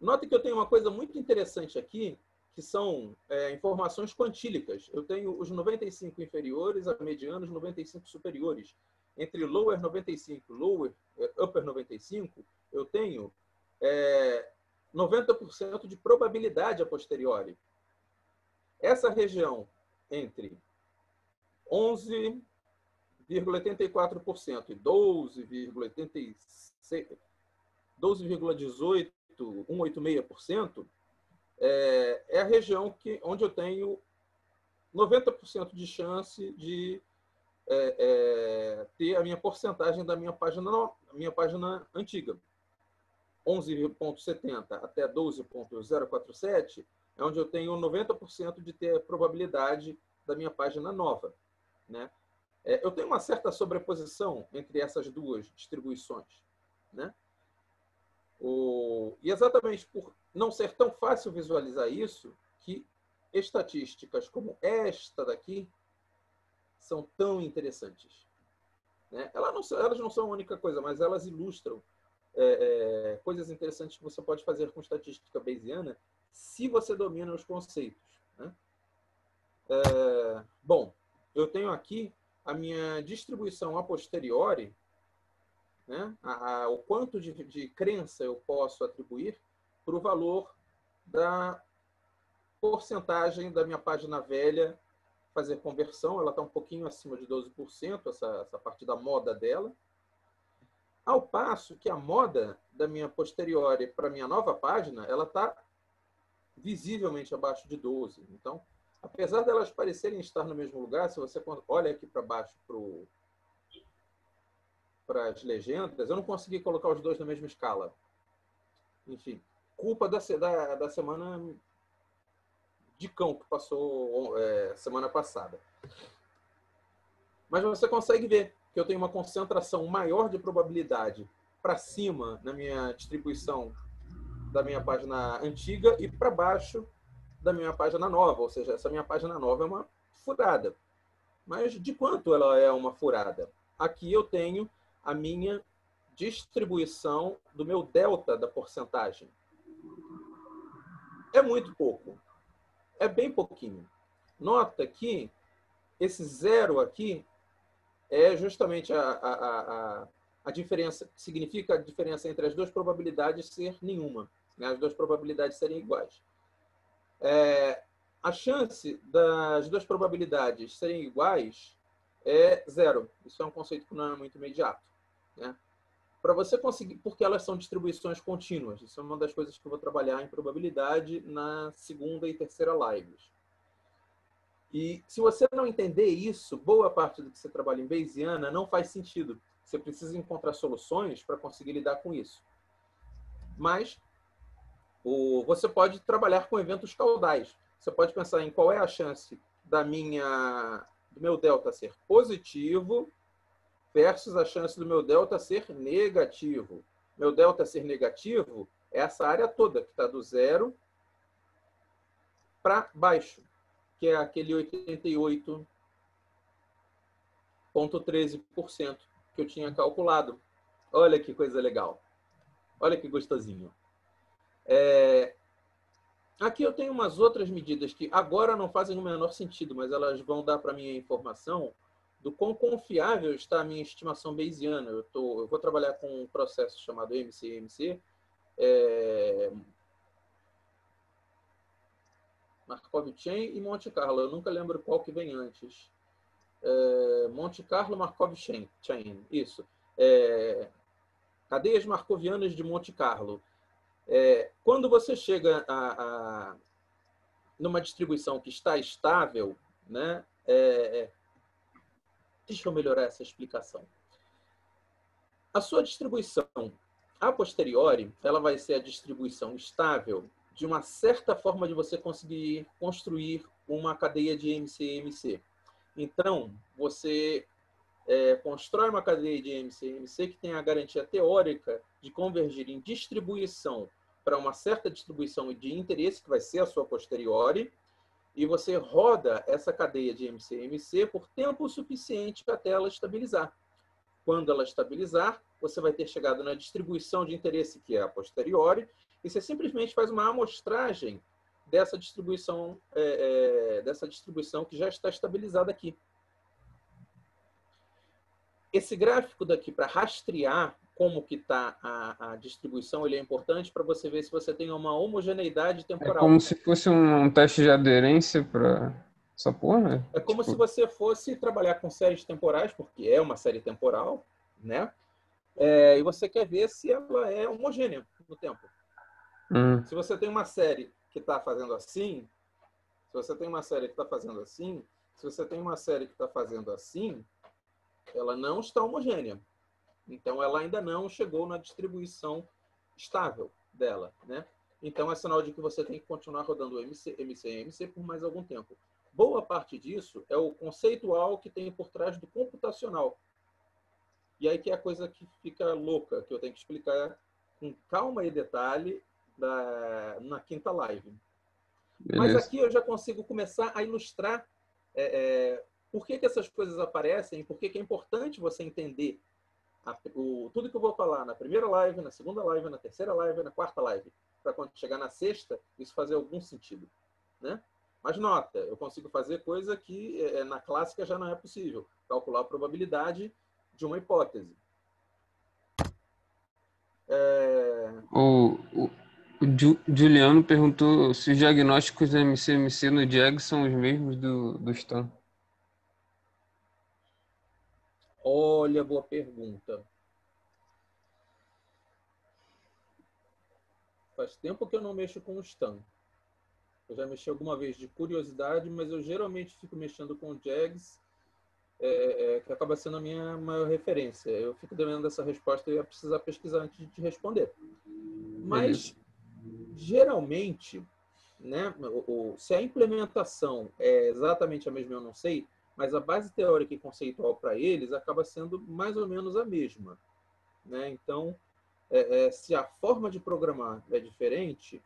Note que eu tenho uma coisa muito interessante aqui, que são informações quantílicas. Eu tenho os 95 inferiores, a mediana, os 95 superiores. Entre lower 95 e upper 95, eu tenho 90% de probabilidade a posteriori. Essa região entre 11,84% e 12,18%, 186%, é a região onde eu tenho 90% de chance de ter a minha porcentagem da minha página antiga. 11,70 até 12,047 é onde eu tenho 90% de ter a probabilidade da minha página nova. Né? Eu tenho uma certa sobreposição entre essas duas distribuições. Né? E exatamente por não ser tão fácil visualizar isso, que estatísticas como esta daqui são tão interessantes. Né? Elas não são a única coisa, mas elas ilustram coisas interessantes que você pode fazer com estatística bayesiana se você domina os conceitos. Né? Bom, eu tenho aqui a minha distribuição a posteriori, né? O quanto de crença eu posso atribuir para o valor da porcentagem da minha página velha fazer conversão. Ela está um pouquinho acima de 12%, essa parte da moda dela. Ao passo que a moda da minha posteriori para a minha nova página, ela está visivelmente abaixo de 12%. Então, apesar delas parecerem estar no mesmo lugar, se você olha aqui para baixo para as legendas, eu não consegui colocar os dois na mesma escala. Enfim, culpa da semana de cão que passou semana passada. Mas você consegue ver que eu tenho uma concentração maior de probabilidade para cima na minha distribuição da minha página antiga e para baixo da minha página nova. Ou seja, essa minha página nova é uma furada. Mas de quanto ela é uma furada? Aqui eu tenho a minha distribuição do meu delta da porcentagem. É muito pouco. É bem pouquinho. Nota que esse zero aqui é justamente a diferença, significa a diferença entre as duas probabilidades ser nenhuma, né? As duas probabilidades serem iguais. A chance das duas probabilidades serem iguais é zero. Isso é um conceito que não é muito imediato, né? Para você conseguir, porque elas são distribuições contínuas. Isso é uma das coisas que eu vou trabalhar em probabilidade na segunda e terceira lives. E se você não entender isso, boa parte do que você trabalha em Bayesiana não faz sentido. Você precisa encontrar soluções para conseguir lidar com isso. Mas você pode trabalhar com eventos caudais. Você pode pensar em qual é a chance do meu delta ser positivo versus a chance do meu delta ser negativo. Meu delta ser negativo é essa área toda, que está do zero para baixo, que é aquele 88,13% que eu tinha calculado. Olha que coisa legal. Olha que gostosinho. Aqui eu tenho umas outras medidas que agora não fazem o menor sentido, mas elas vão dar para mim a informação do quão confiável está a minha estimação bayesiana. Eu vou trabalhar com um processo chamado MCMC, Markov Chain e Monte Carlo. Eu nunca lembro qual que vem antes. Monte Carlo, Markov Chain. Isso. Cadeias markovianas de Monte Carlo. Quando você chega numa distribuição que está estável, né? Deixa eu melhorar essa explicação. A sua distribuição a posteriori, ela vai ser a distribuição estável de uma certa forma de você conseguir construir uma cadeia de MCMC. Então, você constrói uma cadeia de MCMC que tem a garantia teórica de convergir em distribuição para uma certa distribuição de interesse, que vai ser a sua posteriori, e você roda essa cadeia de MCMC por tempo suficiente até ela estabilizar. Quando ela estabilizar, você vai ter chegado na distribuição de interesse, que é a posteriori, e você simplesmente faz uma amostragem dessa distribuição que já está estabilizada aqui. Esse gráfico daqui, para rastrear como que está a distribuição, ele é importante para você ver se você tem uma homogeneidade temporal. É como se fosse um teste de aderência para essa porra, né? É como se você fosse trabalhar com séries temporais, porque é uma série temporal, né? E você quer ver se ela é homogênea no tempo. Se você tem uma série que está fazendo assim, se você tem uma série que está fazendo assim, se você tem uma série que está fazendo assim, ela não está homogênea. Então, ela ainda não chegou na distribuição estável dela, né? Então, é sinal de que você tem que continuar rodando o MCMC por mais algum tempo. Boa parte disso é o conceitual que tem por trás do computacional. E aí que é a coisa que fica louca, que eu tenho que explicar com calma e detalhe na quinta live. Beleza. Mas aqui eu já consigo começar a ilustrar por que essas coisas aparecem e por que é importante você entender tudo que eu vou falar na primeira live, na segunda live, na terceira live, na quarta live, para quando chegar na sexta, isso fazer algum sentido, né? Mas nota, eu consigo fazer coisa que na clássica já não é possível, calcular a probabilidade de uma hipótese. O Juliano perguntou se os diagnósticos da MCMC no JAG são os mesmos do STAN. Olha, boa pergunta. Faz tempo que eu não mexo com o STAN. Eu já mexi alguma vez de curiosidade, mas eu geralmente fico mexendo com o JAGS, que acaba sendo a minha maior referência. Eu fico devendo essa resposta e ia precisar pesquisar antes de te responder. Mas, geralmente, né, se a implementação é exatamente a mesma, eu não sei, mas a base teórica e conceitual para eles acaba sendo mais ou menos a mesma, né? Então, se a forma de programar é diferente,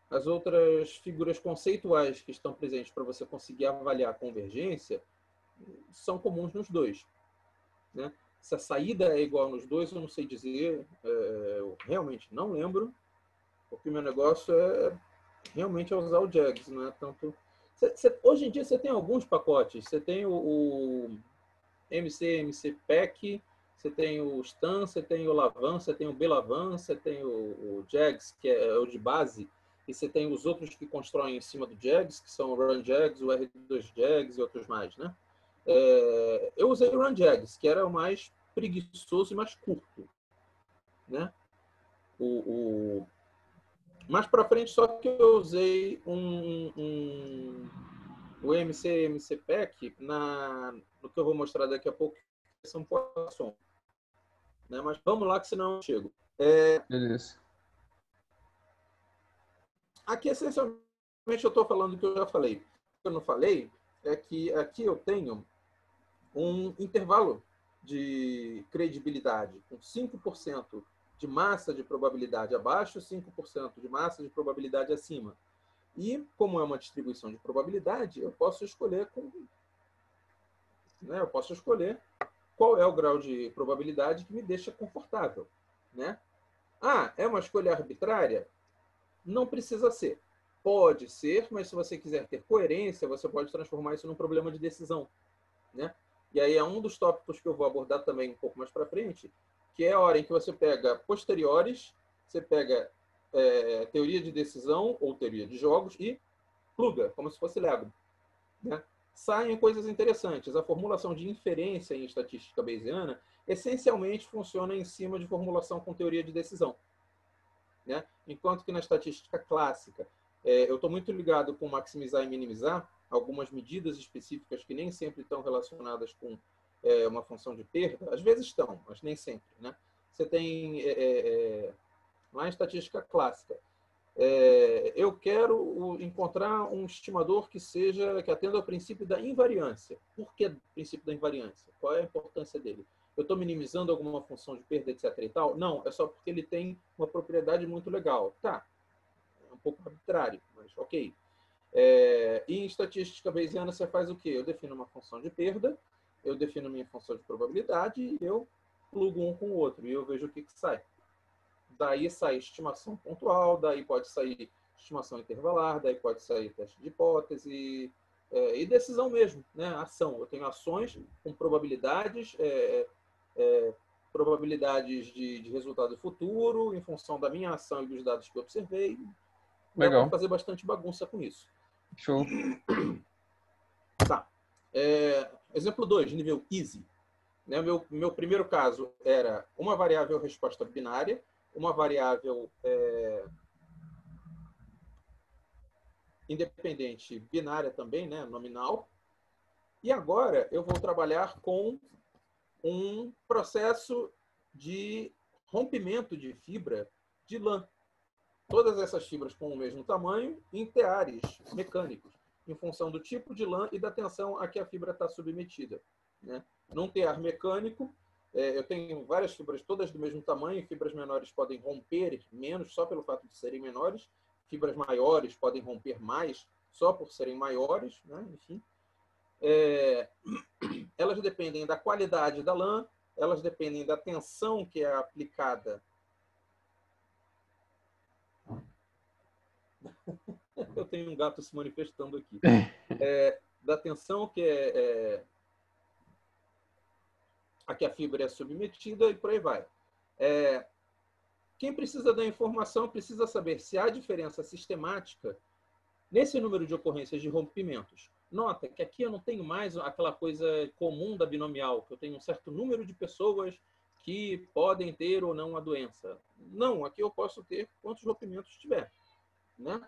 as outras figuras conceituais que estão presentes para você conseguir avaliar a convergência são comuns nos dois, né? Se a saída é igual nos dois, eu não sei dizer, eu realmente não lembro, porque o meu negócio realmente é usar o JAGS, não é tanto... Hoje em dia você tem alguns pacotes, você tem o MC Pack, você tem o Stan, você tem o Lavan, você tem o Belavan, você tem o JAGS, que é o de base, e você tem os outros que constroem em cima do JAGS, que são o Run JAGS, o R2 JAGS e outros mais, né? Eu usei o Run JAGS, que era o mais preguiçoso e mais curto, né? Mais para frente, só que eu usei o MC Pack no que eu vou mostrar daqui a pouco, são Poisson, né? Mas vamos lá, que senão eu chego. Beleza. Aqui, essencialmente, eu estou falando do que eu já falei. O que eu não falei é que aqui eu tenho um intervalo de credibilidade com 5% de massa de probabilidade abaixo, 5% de massa de probabilidade acima. E, como é uma distribuição de probabilidade, eu posso escolher qual é o grau de probabilidade que me deixa confortável, né? É uma escolha arbitrária? Não precisa ser. Pode ser, mas se você quiser ter coerência, você pode transformar isso num problema de decisão, né? E aí é um dos tópicos que eu vou abordar também um pouco mais para frente, que é a hora em que você pega posteriores, você pega teoria de decisão ou teoria de jogos e pluga, como se fosse Lego, né? Saem coisas interessantes. A formulação de inferência em estatística bayesiana essencialmente funciona em cima de formulação com teoria de decisão, né? Enquanto que na estatística clássica, eu estou muito ligado com maximizar e minimizar, algumas medidas específicas que nem sempre estão relacionadas com uma função de perda, às vezes estão, mas nem sempre, né? Você tem, lá em estatística clássica, eu quero encontrar um estimador que atenda ao princípio da invariância. Por que princípio da invariância? Qual é a importância dele? Eu estou minimizando alguma função de perda, etc. e tal? Não, é só porque ele tem uma propriedade muito legal. Tá, é um pouco arbitrário, mas ok. E em estatística bayesiana você faz o quê? Eu defino uma função de perda, eu defino minha função de probabilidade e eu plugo um com o outro e eu vejo o que sai. Daí sai estimação pontual, daí pode sair estimação intervalar, daí pode sair teste de hipótese e decisão mesmo, né? Ação. Eu tenho ações com probabilidades, probabilidades de resultado futuro em função da minha ação e dos dados que eu observei. Dá para fazer bastante bagunça com isso. Show. Tá. Exemplo 2, nível easy. Né? Meu primeiro caso era uma variável resposta binária, uma variável independente binária também, né? Nominal. E agora eu vou trabalhar com um processo de rompimento de fibra de lã. Todas essas fibras com o mesmo tamanho em teares mecânicos, em função do tipo de lã e da tensão a que a fibra está submetida, né? Num tear mecânico, eu tenho várias fibras todas do mesmo tamanho, fibras menores podem romper menos só pelo fato de serem menores, fibras maiores podem romper mais só por serem maiores, né? Enfim. Elas dependem da qualidade da lã, elas dependem da tensão que é aplicada. Eu tenho um gato se manifestando aqui. Da tensão a que a fibra é submetida e por aí vai. Quem precisa da informação precisa saber se há diferença sistemática nesse número de ocorrências de rompimentos. Nota que aqui eu não tenho mais aquela coisa comum da binomial, que eu tenho um certo número de pessoas que podem ter ou não a doença. Não, aqui eu posso ter quantos rompimentos tiver, né?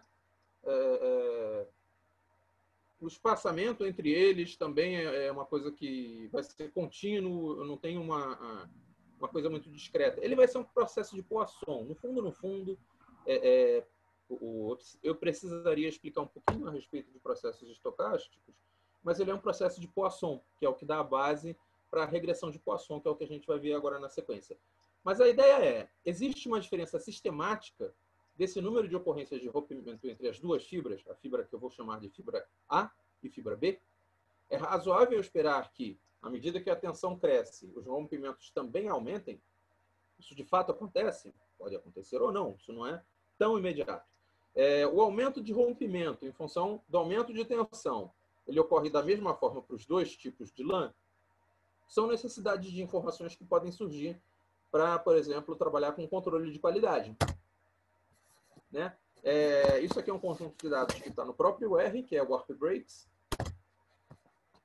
O espaçamento entre eles também é uma coisa que vai ser contínuo, eu não tenho uma coisa muito discreta. Ele vai ser um processo de Poisson. No fundo, eu precisaria explicar um pouquinho a respeito de processos estocásticos, mas ele é um processo de Poisson, que é o que dá a base para a regressão de Poisson, que é o que a gente vai ver agora na sequência. Mas a ideia existe uma diferença sistemática desse número de ocorrências de rompimento entre as duas fibras, a fibra que eu vou chamar de fibra A e fibra B, É razoável esperar que, à medida que a tensão cresce, os rompimentos também aumentem? Isso de fato acontece? Pode acontecer ou não, isso não é tão imediato. O aumento de rompimento em função do aumento de tensão, ele ocorre da mesma forma para os dois tipos de lã? São necessidades de informações que podem surgir para, por exemplo, trabalhar com controle de qualidade. Né? Isso aqui é um conjunto de dados que está no próprio R, que é o Warp Breaks.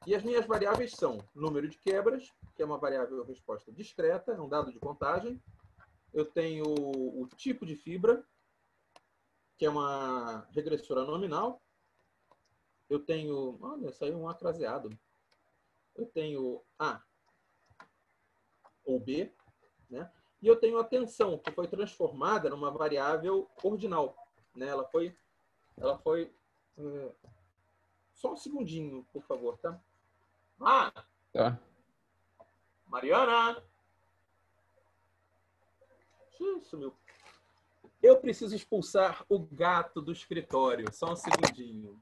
E as minhas variáveis são número de quebras, que é uma variável resposta discreta, é um dado de contagem. Eu tenho o tipo de fibra, que é uma regressora nominal. Eu tenho... Olha, saiu um acraseado. Eu tenho A ou B, né? E eu tenho a tensão, que foi transformada numa variável ordinal. Né? Ela foi... Só um segundinho, por favor, tá? Tá. Mariana! Sumiu. Eu preciso expulsar o gato do escritório. Só um segundinho.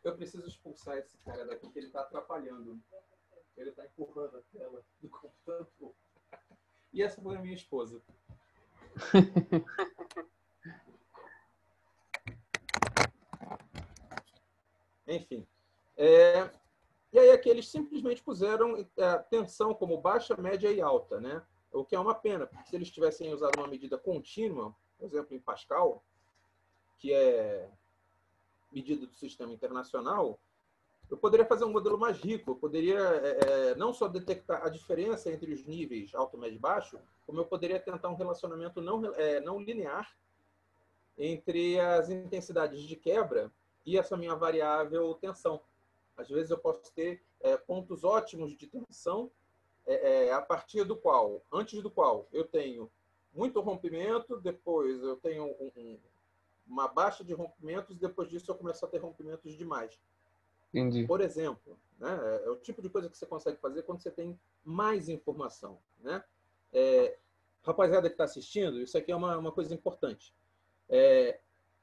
Eu preciso expulsar esse cara daqui, que ele está atrapalhando. Ele está empurrando a tela do computador. E essa foi a minha esposa. Enfim. E aí aqui eles simplesmente puseram a tensão como baixa, média e alta, né? O que é uma pena, porque se eles tivessem usado uma medida contínua, por exemplo, em Pascal, que é medida do sistema internacional, eu poderia fazer um modelo mais rico. Eu poderia não só detectar a diferença entre os níveis alto, médio e baixo, como eu poderia tentar um relacionamento não linear entre as intensidades de quebra e essa minha variável tensão. Às vezes eu posso ter pontos ótimos de tensão a partir do qual, antes do qual eu tenho muito rompimento, depois eu tenho uma baixa de rompimentos, e depois disso eu começo a ter rompimentos demais. Entendi. Por exemplo, né, é o tipo de coisa que você consegue fazer quando você tem mais informação. Né? Rapaziada que está assistindo, isso aqui é uma coisa importante.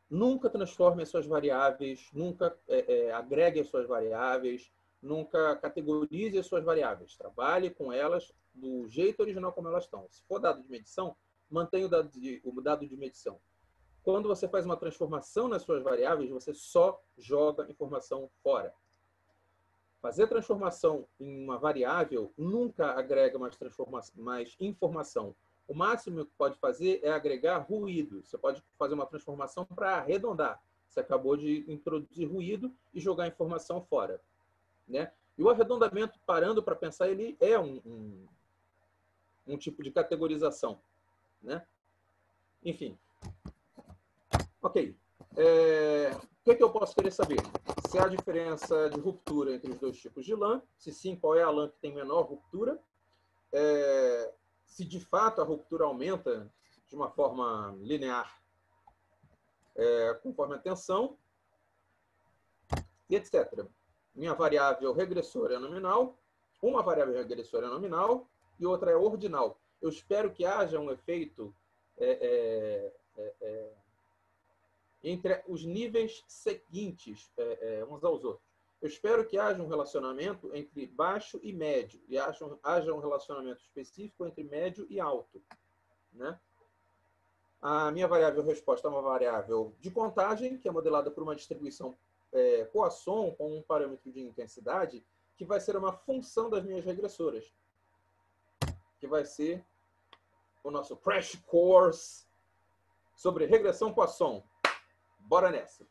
Nunca transforme as suas variáveis, nunca agregue as suas variáveis, nunca categorize as suas variáveis. Trabalhe com elas do jeito original como elas estão. Se for dado de medição, mantenha o dado de medição. Quando você faz uma transformação nas suas variáveis, você só joga informação fora. Fazer transformação em uma variável nunca agrega mais informação. O máximo que pode fazer é agregar ruído. Você pode fazer uma transformação para arredondar. Você acabou de introduzir ruído e jogar informação fora. Né? E o arredondamento, parando para pensar, ele é um tipo de categorização. Né? Enfim. Ok. O que eu posso querer saber? Se há diferença de ruptura entre os dois tipos de lã. Se sim, qual é a lã que tem menor ruptura? Se de fato a ruptura aumenta de uma forma linear conforme a tensão, e etc. Minha variável regressora é nominal, uma variável regressora é nominal e outra é ordinal. Eu espero que haja um efeito entre os níveis seguintes uns aos outros. Eu espero que haja um relacionamento entre baixo e médio, e haja um relacionamento específico entre médio e alto. Né? A minha variável resposta é uma variável de contagem, que é modelada por uma distribuição Poisson com um parâmetro de intensidade, que vai ser uma função das minhas regressoras, que vai ser o nosso crash course sobre regressão Poisson. Bora nessa.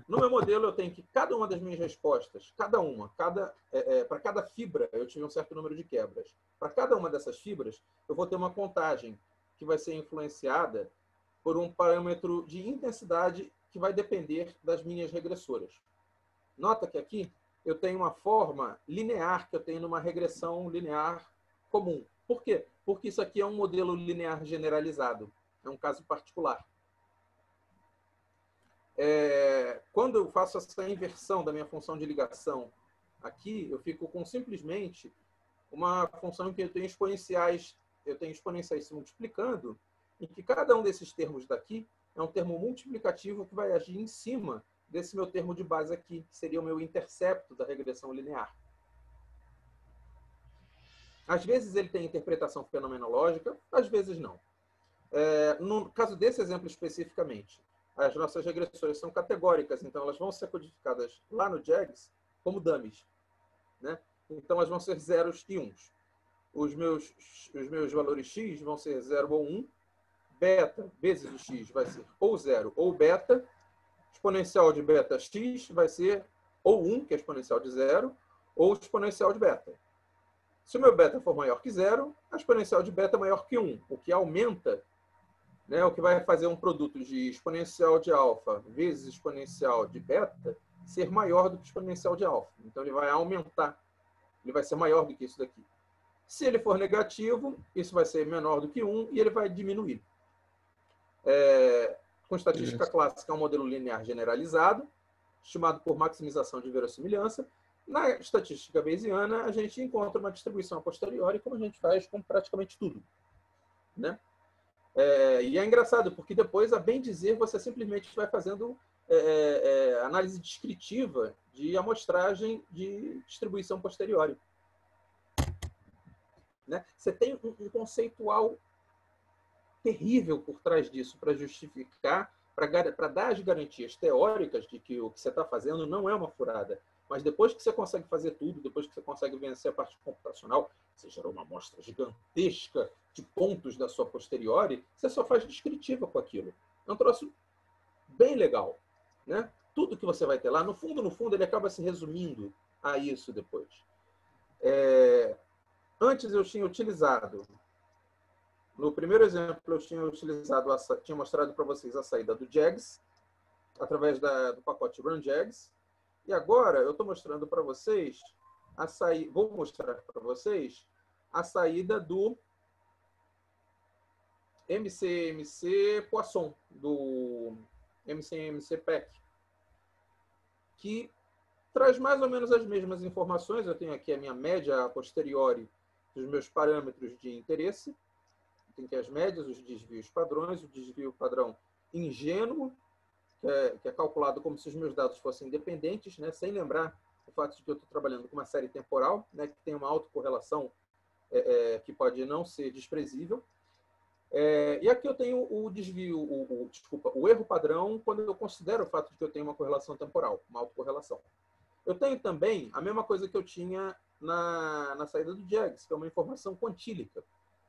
No meu modelo, eu tenho que cada uma das minhas respostas, para cada fibra, eu tive um certo número de quebras. Para cada uma dessas fibras, eu vou ter uma contagem que vai ser influenciada por um parâmetro de intensidade que vai depender das minhas regressoras. Nota que aqui eu tenho uma forma linear que eu tenho numa regressão linear comum. Por quê? Porque isso aqui é um modelo linear generalizado. É um caso particular. Quando eu faço essa inversão da minha função de ligação aqui, eu fico com simplesmente uma função em que eu tenho exponenciais se multiplicando, em que cada um desses termos daqui é um termo multiplicativo que vai agir em cima desse meu termo de base aqui, que seria o meu intercepto da regressão linear. Às vezes ele tem interpretação fenomenológica, às vezes não. No caso desse exemplo especificamente, as nossas regressões são categóricas, então elas vão ser codificadas lá no JAGS como dummies, né? Então elas vão ser zeros e uns. Os meus valores x vão ser 0 ou 1, beta vezes o x vai ser ou 0 ou beta, exponencial de beta x vai ser ou 1, que é exponencial de 0, ou exponencial de beta. Se o meu beta for maior que 0, a exponencial de beta é maior que 1, o que aumenta, né, o que vai fazer um produto de exponencial de alfa vezes exponencial de beta ser maior do que exponencial de alfa. Então, ele vai aumentar, ele vai ser maior do que isso daqui. Se ele for negativo, isso vai ser menor do que 1 e ele vai diminuir. Com estatística clássica, é um modelo linear generalizado, estimado por maximização de verossimilhança. Na estatística bayesiana, a gente encontra uma distribuição a posteriori, como a gente faz com praticamente tudo, né? E é engraçado, porque depois, a bem dizer, você simplesmente vai fazendo análise descritiva de amostragem de distribuição posteriori. Né? Você tem um conceitual terrível por trás disso para justificar, para dar as garantias teóricas de que o que você está fazendo não é uma furada. Mas depois que você consegue fazer tudo, depois que você consegue vencer a parte computacional, você gerou uma amostra gigantesca de pontos da sua posteriori, você só faz descritiva com aquilo. É um troço bem legal, né? Tudo que você vai ter lá, no fundo, ele acaba se resumindo a isso depois. Antes eu tinha utilizado, no primeiro exemplo, eu tinha mostrado para vocês a saída do JAGS, através do pacote RunJAGS, e agora eu estou mostrando para vocês vou mostrar para vocês a saída do MCMC Poisson, do MCMC PEC, que traz mais ou menos as mesmas informações. Eu tenho aqui a minha média a posteriori dos meus parâmetros de interesse. Tem aqui as médias, os desvios padrões, o desvio padrão ingênuo, que é calculado como se os meus dados fossem independentes, né? Sem lembrar o fato de que eu estou trabalhando com uma série temporal, né? Que tem uma autocorrelação que pode não ser desprezível. E aqui eu tenho o desvio, o erro padrão, quando eu considero o fato de que eu tenho uma correlação temporal, uma autocorrelação. Eu tenho também a mesma coisa que eu tinha na saída do JAGS, que é uma informação quantílica.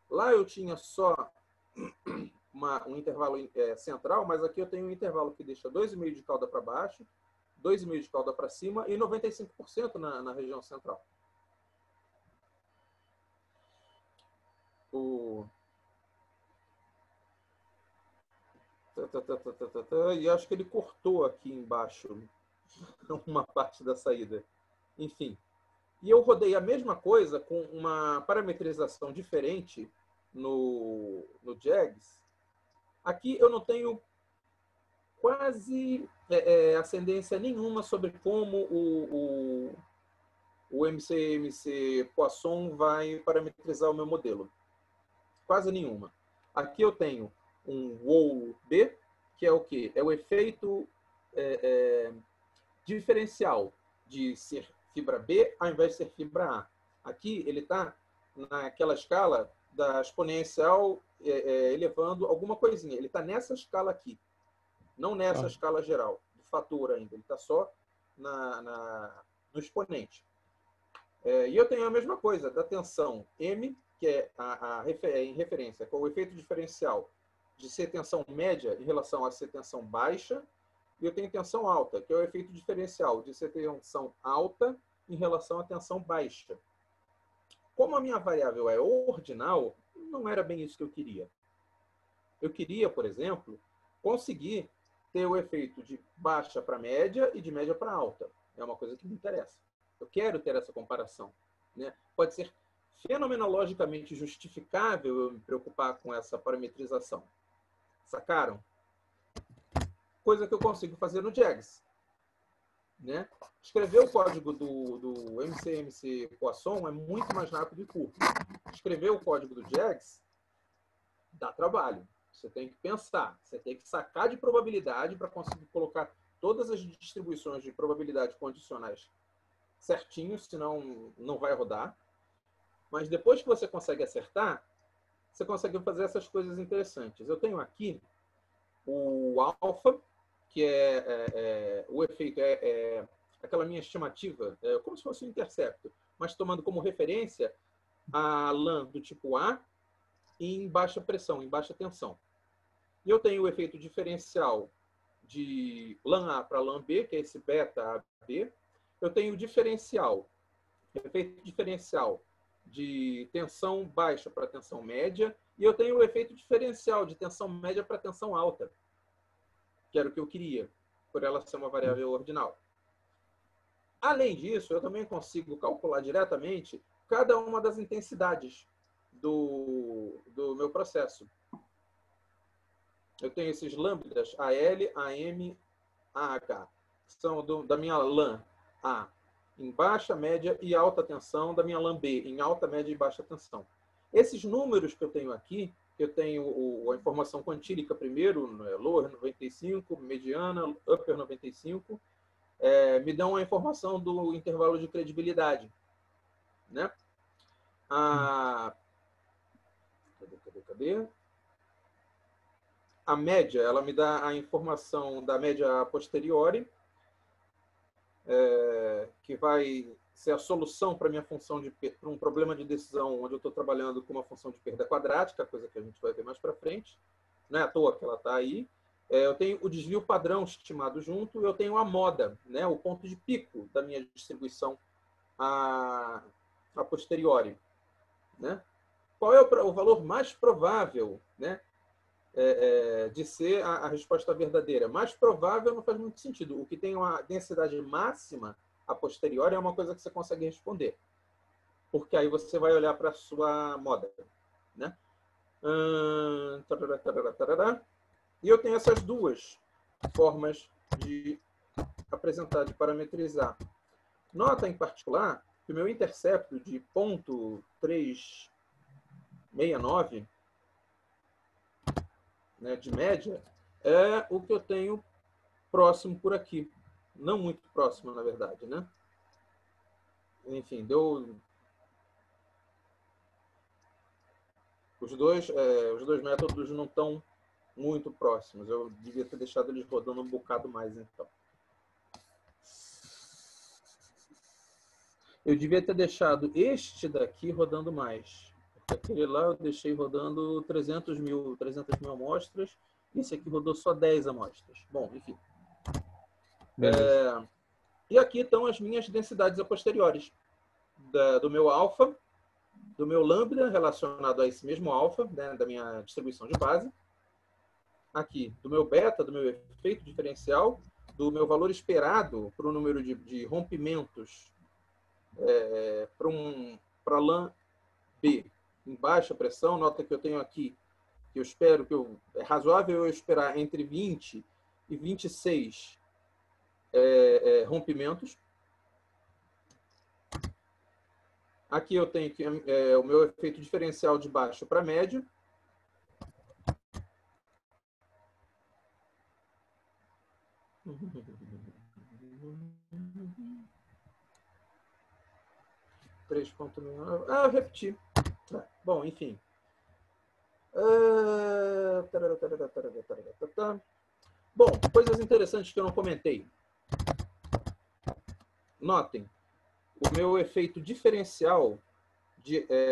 Lá eu tinha só um intervalo central, mas aqui eu tenho um intervalo que deixa 2,5 de cauda para baixo, 2,5 de cauda para cima e 95% na região central. E acho que ele cortou aqui embaixo uma parte da saída. Enfim. E eu rodei a mesma coisa com uma parametrização diferente no JAGS. Aqui eu não tenho quase ascendência nenhuma sobre como o MCMC Poisson vai parametrizar o meu modelo. Quase nenhuma. Aqui eu tenho um WOW-B, que é o quê? É o efeito diferencial de ser fibra B ao invés de ser fibra A. Aqui ele está naquela escala da exponencial elevando alguma coisinha. Ele está nessa escala aqui, não nessa escala geral, do fator ainda. Ele está só no exponente. E eu tenho a mesma coisa, da tensão M, que é em referência com o efeito diferencial de ser tensão média em relação a ser tensão baixa, e eu tenho tensão alta, que é o efeito diferencial de ser tensão alta em relação à tensão baixa. Como a minha variável é ordinal, não era bem isso que eu queria. Eu queria, por exemplo, conseguir ter o efeito de baixa para média e de média para alta. É uma coisa que me interessa. Eu quero ter essa comparação, né? Pode ser fenomenologicamente justificável eu me preocupar com essa parametrização. Sacaram? Coisa que eu consigo fazer no JAGS. Né? Escrever o código do MCMC Poisson é muito mais rápido e curto. Escrever o código do JAGS dá trabalho. Você tem que pensar, você tem que sacar de probabilidade para conseguir colocar todas as distribuições de probabilidade condicionais certinho, senão não vai rodar. Mas depois que você consegue acertar, você consegue fazer essas coisas interessantes. Eu tenho aqui o alfa, que o efeito aquela minha estimativa, como se fosse um intercepto, mas tomando como referência a LAN do tipo A em baixa pressão, em baixa tensão. E eu tenho o efeito diferencial de LAN A para LAN B, que é esse beta AB. Eu tenho o efeito diferencial de tensão baixa para tensão média, e eu tenho o efeito diferencial de tensão média para tensão alta, que era o que eu queria, por ela ser uma variável ordinal. Além disso, eu também consigo calcular diretamente cada uma das intensidades do meu processo. Eu tenho esses lambdas AL, AM, AH, que são da minha LAN A em baixa, média e alta tensão, da minha LAN B em alta, média e baixa tensão. Esses números que eu tenho aqui, eu tenho a informação quantílica primeiro, lower 95, mediana, upper 95, me dão a informação do intervalo de credibilidade, né? Cadê? A média, ela me dá a informação da média a posteriori, que vai ser a solução para minha função para um problema de decisão onde eu estou trabalhando com uma função de perda quadrática, coisa que a gente vai ver mais para frente. Não é à toa que ela está aí. Eu tenho o desvio padrão estimado junto, eu tenho a moda, né, o ponto de pico da minha distribuição a posteriori, né? Qual é o valor mais provável, né, de ser a resposta verdadeira? Mais provável não faz muito sentido. O que tem uma densidade máxima a posteriori é uma coisa que você consegue responder, porque aí você vai olhar para a sua moda, né? E eu tenho essas duas formas de apresentar, de parametrizar. Nota, em particular, que o meu intercepto de 0,369, né, de média, é o que eu tenho próximo por aqui. Não muito próximo, na verdade, né? Enfim, deu... Os dois métodos não estão muito próximos. Eu devia ter deixado eles rodando um bocado mais, então. Eu devia ter deixado este daqui rodando mais. Porque aquele lá eu deixei rodando 300 mil amostras. Esse aqui rodou só 10 amostras. Bom, enfim. E aqui estão as minhas densidades a posteriores. Do meu alfa, do meu lambda relacionado a esse mesmo alfa, né, da minha distribuição de base. Aqui, do meu beta, do meu efeito diferencial, do meu valor esperado para o número de rompimentos para LAN B em baixa pressão. Nota que eu tenho aqui, que eu espero é razoável eu esperar entre 20 e 26 rompimentos. Aqui eu tenho o meu efeito diferencial de baixo para médio. Eu repeti. Bom, enfim. Bom, coisas interessantes que eu não comentei. Notem o meu efeito diferencial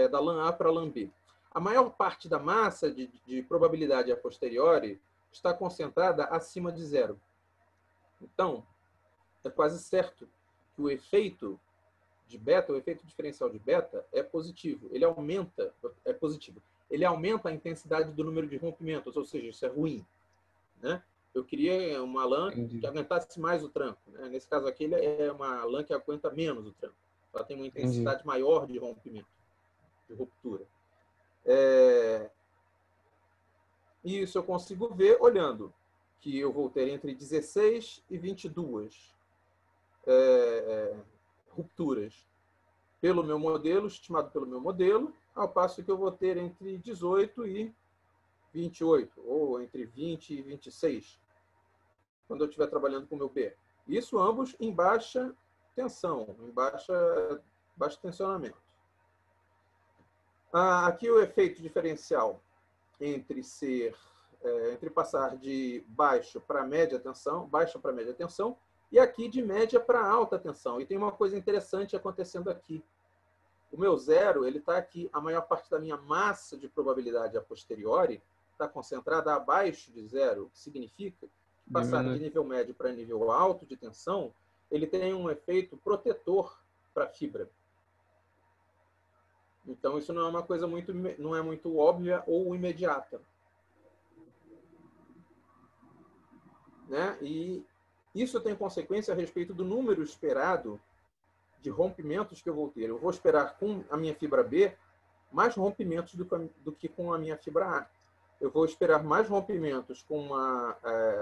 da LAN A para LAN B. A maior parte da massa de probabilidade a posteriori está concentrada acima de zero. Então, é quase certo que o efeito de beta, o efeito diferencial de beta, é positivo. Ele aumenta, é positivo. Ele aumenta a intensidade do número de rompimentos, ou seja, isso é ruim, né? Eu queria uma LAN que aguentasse mais o tranco, né? Nesse caso aqui, ele é uma LAN que aguenta menos o tranco. Ela tem uma intensidade maior de rompimento, de ruptura. Isso eu consigo ver olhando que eu vou ter entre 16 e 22 rupturas pelo meu modelo, estimado pelo meu modelo, ao passo que eu vou ter entre 18 e 28, ou entre 20 e 26 quando eu estiver trabalhando com o meu B. Isso ambos em baixa tensão, em baixo tensionamento. Aqui o efeito diferencial entre passar de baixo para média tensão, baixa para média tensão, e aqui de média para alta tensão. E tem uma coisa interessante acontecendo aqui. O meu zero, ele está aqui, a maior parte da minha massa de probabilidade a posteriori está concentrada abaixo de zero, o que significa que passar de nível médio para nível alto de tensão, ele tem um efeito protetor para a fibra. Então, isso não é uma coisa não é muito óbvia ou imediata. Né? E isso tem consequência a respeito do número esperado de rompimentos que eu vou ter. Eu vou esperar com a minha fibra B mais rompimentos do que com a minha fibra A. Eu vou esperar mais rompimentos com uma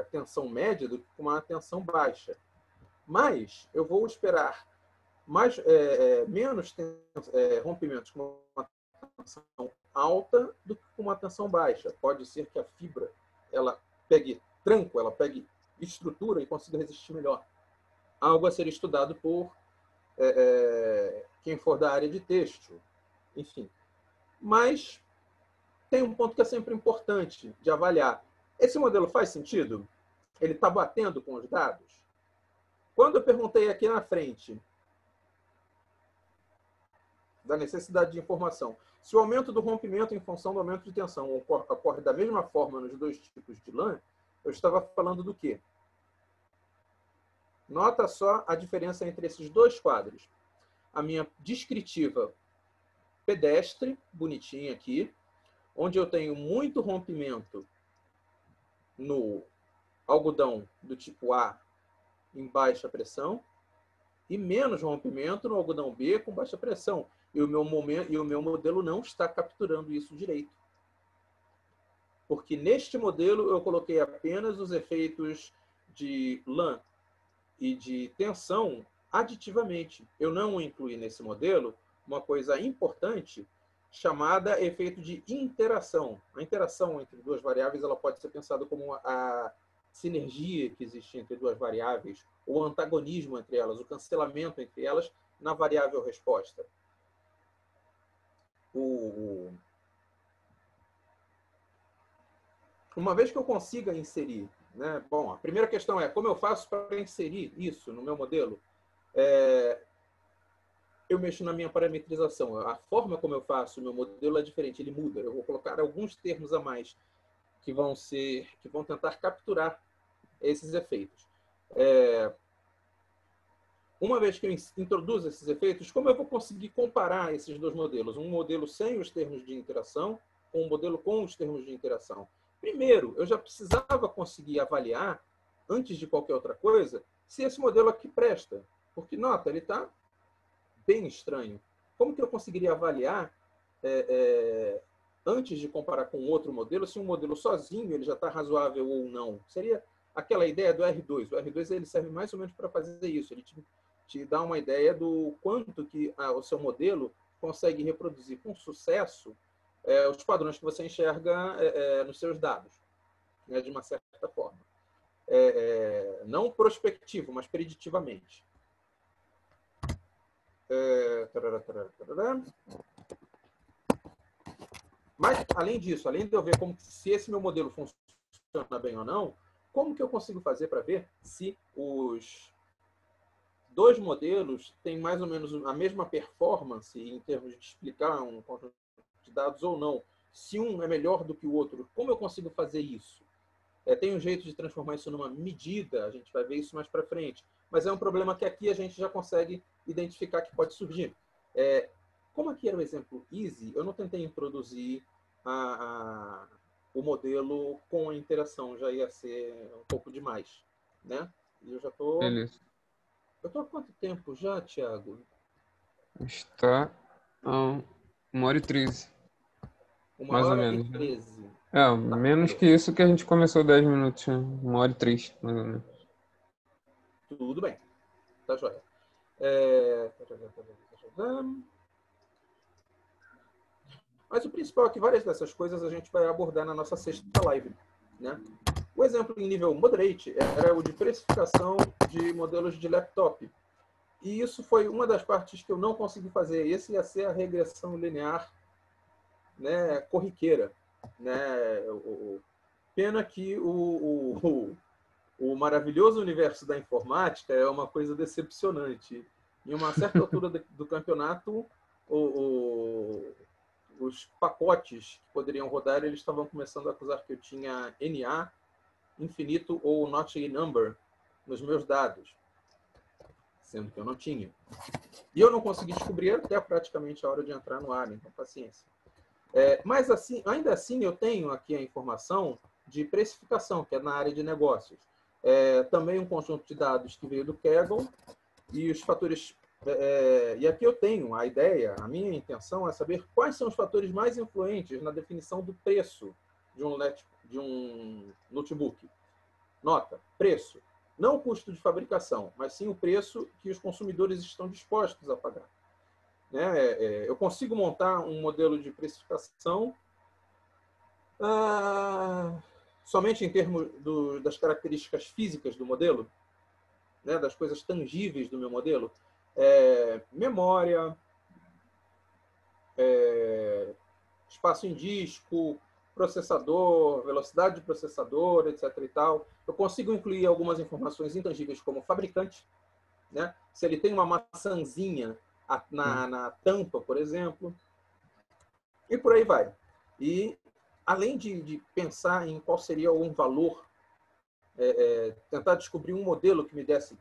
tensão média do que com uma tensão baixa. Mas eu vou esperar menos rompimentos com uma tensão alta do que com uma tensão baixa. Pode ser que a fibra ela pegue tranco, ela pegue estrutura e consiga resistir melhor. Algo a ser estudado por quem for da área de têxtil, enfim. Mas tem um ponto que é sempre importante de avaliar. Esse modelo faz sentido? Ele está batendo com os dados? Quando eu perguntei aqui na frente da necessidade de informação, se o aumento do rompimento em função do aumento de tensão ocorre da mesma forma nos dois tipos de lã, eu estava falando do quê? Nota só a diferença entre esses dois quadros. A minha descritiva pedestre, bonitinha aqui, onde eu tenho muito rompimento no algodão do tipo A em baixa pressão e menos rompimento no algodão B com baixa pressão. E o meu modelo não está capturando isso direito. Porque neste modelo eu coloquei apenas os efeitos de lã e de tensão aditivamente. Eu não incluí nesse modelo uma coisa importante chamada efeito de interação. A interação entre duas variáveis ela pode ser pensada como a sinergia que existe entre duas variáveis, o antagonismo entre elas, o cancelamento entre elas na variável resposta. Uma vez que eu consiga inserir, né? Bom, a primeira questão é como eu faço para inserir isso no meu modelo? Eu mexo na minha parametrização. A forma como eu faço o meu modelo é diferente, ele muda. Eu vou colocar alguns termos a mais que vão tentar capturar esses efeitos. Uma vez que eu introduzo esses efeitos, como eu vou conseguir comparar esses dois modelos? Um modelo sem os termos de interação com um modelo com os termos de interação. Primeiro, eu já precisava conseguir avaliar, antes de qualquer outra coisa, se esse modelo aqui presta. Porque, nota, ele está bem estranho. Como que eu conseguiria avaliar, antes de comparar com outro modelo, se um modelo sozinho ele já está razoável ou não? Seria aquela ideia do R2. O R2 ele serve mais ou menos para fazer isso. Ele te dá uma ideia do quanto que o seu modelo consegue reproduzir com sucesso os padrões que você enxerga nos seus dados, né, de uma certa forma. Não prospectivo, mas preditivamente. Mas, além disso, além de eu ver se esse meu modelo funciona bem ou não, como que eu consigo fazer para ver se os dois modelos têm mais ou menos a mesma performance em termos de explicar um conjunto de dados ou não? Se um é melhor do que o outro, como eu consigo fazer isso? Tem um jeito de transformar isso numa medida, a gente vai ver isso mais para frente. Mas é um problema que aqui a gente já consegue identificar que pode surgir. Como aqui era o exemplo easy, eu não tentei introduzir o modelo com a interação, já ia ser um pouco demais, né? E eu já estou... Beleza. Eu estou há quanto tempo já, Thiago? Está a 1h13. Mais ou menos. 1h13. Né? Menos que isso que a gente começou 10 minutos, né? 1h03, mais ou menos. Tudo bem. Tá joia. Mas o principal é que várias dessas coisas a gente vai abordar na nossa sexta live, né? O exemplo em nível moderate era o de precificação de modelos de laptop. E isso foi uma das partes que eu não consegui fazer. Esse ia ser a regressão linear, né, corriqueira. Né? Pena que o maravilhoso universo da informática é uma coisa decepcionante. Em uma certa altura do campeonato, os pacotes que poderiam rodar, eles estavam começando a acusar que eu tinha NA, infinito ou not a number nos meus dados, sendo que eu não tinha. E eu não consegui descobrir até praticamente a hora de entrar no ar, então paciência. Mas assim, ainda assim eu tenho aqui a informação de precificação, que é na área de negócios. Também um conjunto de dados que veio do Kaggle e os fatores... e aqui eu tenho a ideia, a minha intenção é saber quais são os fatores mais influentes na definição do preço de um notebook. Nota, preço. Não o custo de fabricação, mas sim o preço que os consumidores estão dispostos a pagar. Eu consigo montar um modelo de precificação somente em termos das características físicas do modelo, né, das coisas tangíveis do meu modelo. Memória, espaço em disco, processador, velocidade de processador, etc. e tal. Eu consigo incluir algumas informações intangíveis como fabricante, né? Se ele tem uma maçãzinha na tampa, por exemplo, e por aí vai. E além de pensar em qual seria um valor, tentar descobrir um modelo que me desse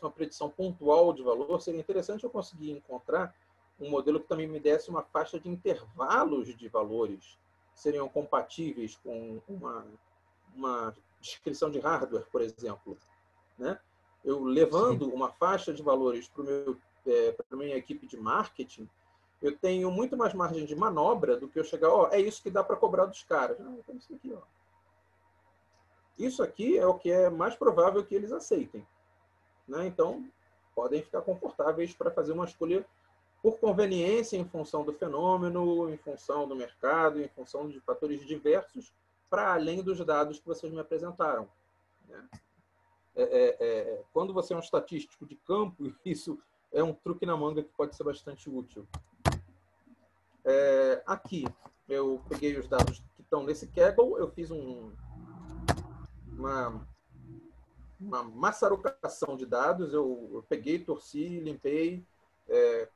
uma predição pontual de valor, seria interessante eu conseguir encontrar um modelo que também me desse uma faixa de intervalos de valores que seriam compatíveis com uma descrição de hardware, por exemplo, né? Eu levando uma faixa de valores para a minha equipe de marketing, eu tenho muito mais margem de manobra do que eu chegar, é isso que dá para cobrar dos caras. Não, então isso aqui, Isso aqui é o que é mais provável que eles aceitem, né? Então, podem ficar confortáveis para fazer uma escolha por conveniência, em função do fenômeno, em função do mercado, em função de fatores diversos, para além dos dados que vocês me apresentaram, né? Quando você é um estatístico de campo, isso é um truque na manga que pode ser bastante útil. Aqui, eu peguei os dados que estão nesse Kaggle, eu fiz uma maçarocação de dados, eu peguei, torci, limpei,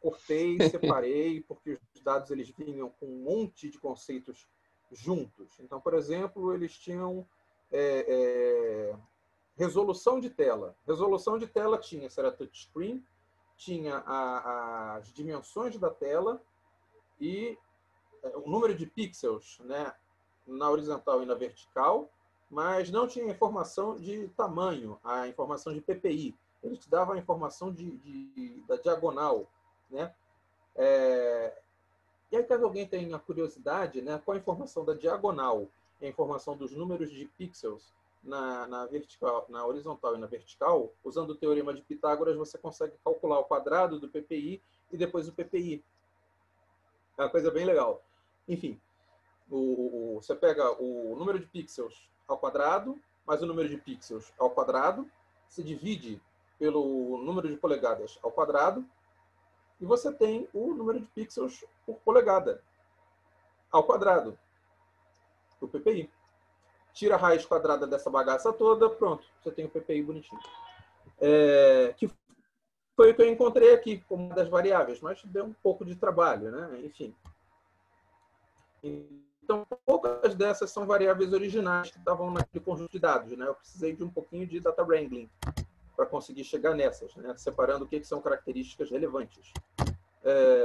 cortei, separei, porque os dados eles vinham com um monte de conceitos juntos. Então, por exemplo, eles tinham resolução de tela. Resolução de tela tinha, se era touchscreen, tinha as dimensões da tela e o número de pixels, né, na horizontal e na vertical, mas não tinha informação de tamanho, a informação de PPI. Ele te dava a informação da diagonal, né? E aí, caso alguém tenha curiosidade, né, qual a informação da diagonal e a informação dos números de pixels na vertical, na horizontal e na vertical, usando o teorema de Pitágoras, você consegue calcular o quadrado do PPI e depois o PPI. É uma coisa bem legal. Enfim, você pega o número de pixels ao quadrado, mais o número de pixels ao quadrado, se divide pelo número de polegadas ao quadrado, e você tem o número de pixels por polegada ao quadrado, o PPI. Tira a raiz quadrada dessa bagaça toda, pronto, você tem o PPI bonitinho. Que foi o que eu encontrei aqui como uma das variáveis, mas deu um pouco de trabalho, né? Enfim. Então, poucas dessas são variáveis originais que estavam naquele conjunto de dados, né? Eu precisei de um pouquinho de data wrangling para conseguir chegar nessas, né? Separando o que são características relevantes.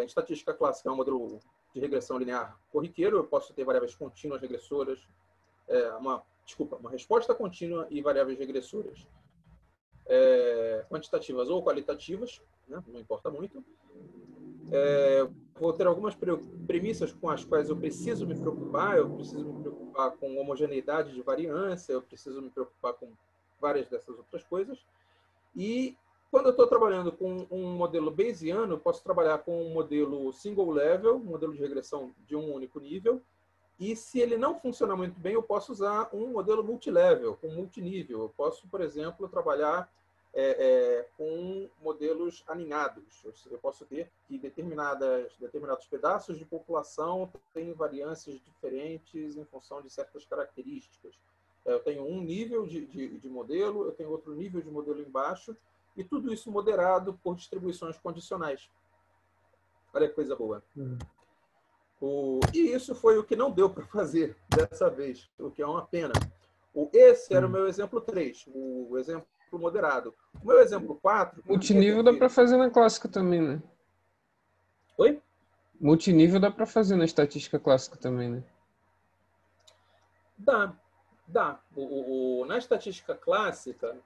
Estatística clássica é um modelo de regressão linear corriqueiro. Eu posso ter variáveis contínuas regressoras, uma resposta contínua e variáveis regressoras quantitativas ou qualitativas, né? Não importa muito. Vou ter algumas premissas com as quais eu preciso me preocupar. Eu preciso me preocupar com homogeneidade de variância, eu preciso me preocupar com várias dessas outras coisas. E quando eu estou trabalhando com um modelo Bayesiano, eu posso trabalhar com um modelo single level, um modelo de regressão de um único nível, E se ele não funciona muito bem, eu posso usar um modelo multilevel, com multinível. Eu posso, por exemplo, trabalhar com modelos aninhados. Eu posso ter que determinados pedaços de população têm variâncias diferentes em função de certas características. Eu tenho um nível de modelo, eu tenho outro nível de modelo embaixo, e tudo isso moderado por distribuições condicionais. Olha que coisa boa. E isso foi o que não deu para fazer dessa vez, o que é uma pena. Esse era o meu exemplo 3, o exemplo moderado. O meu exemplo 4... Multinível dá para fazer na clássica também, né? Oi? Multinível dá para fazer na estatística clássica também, né? Dá. Na estatística clássica,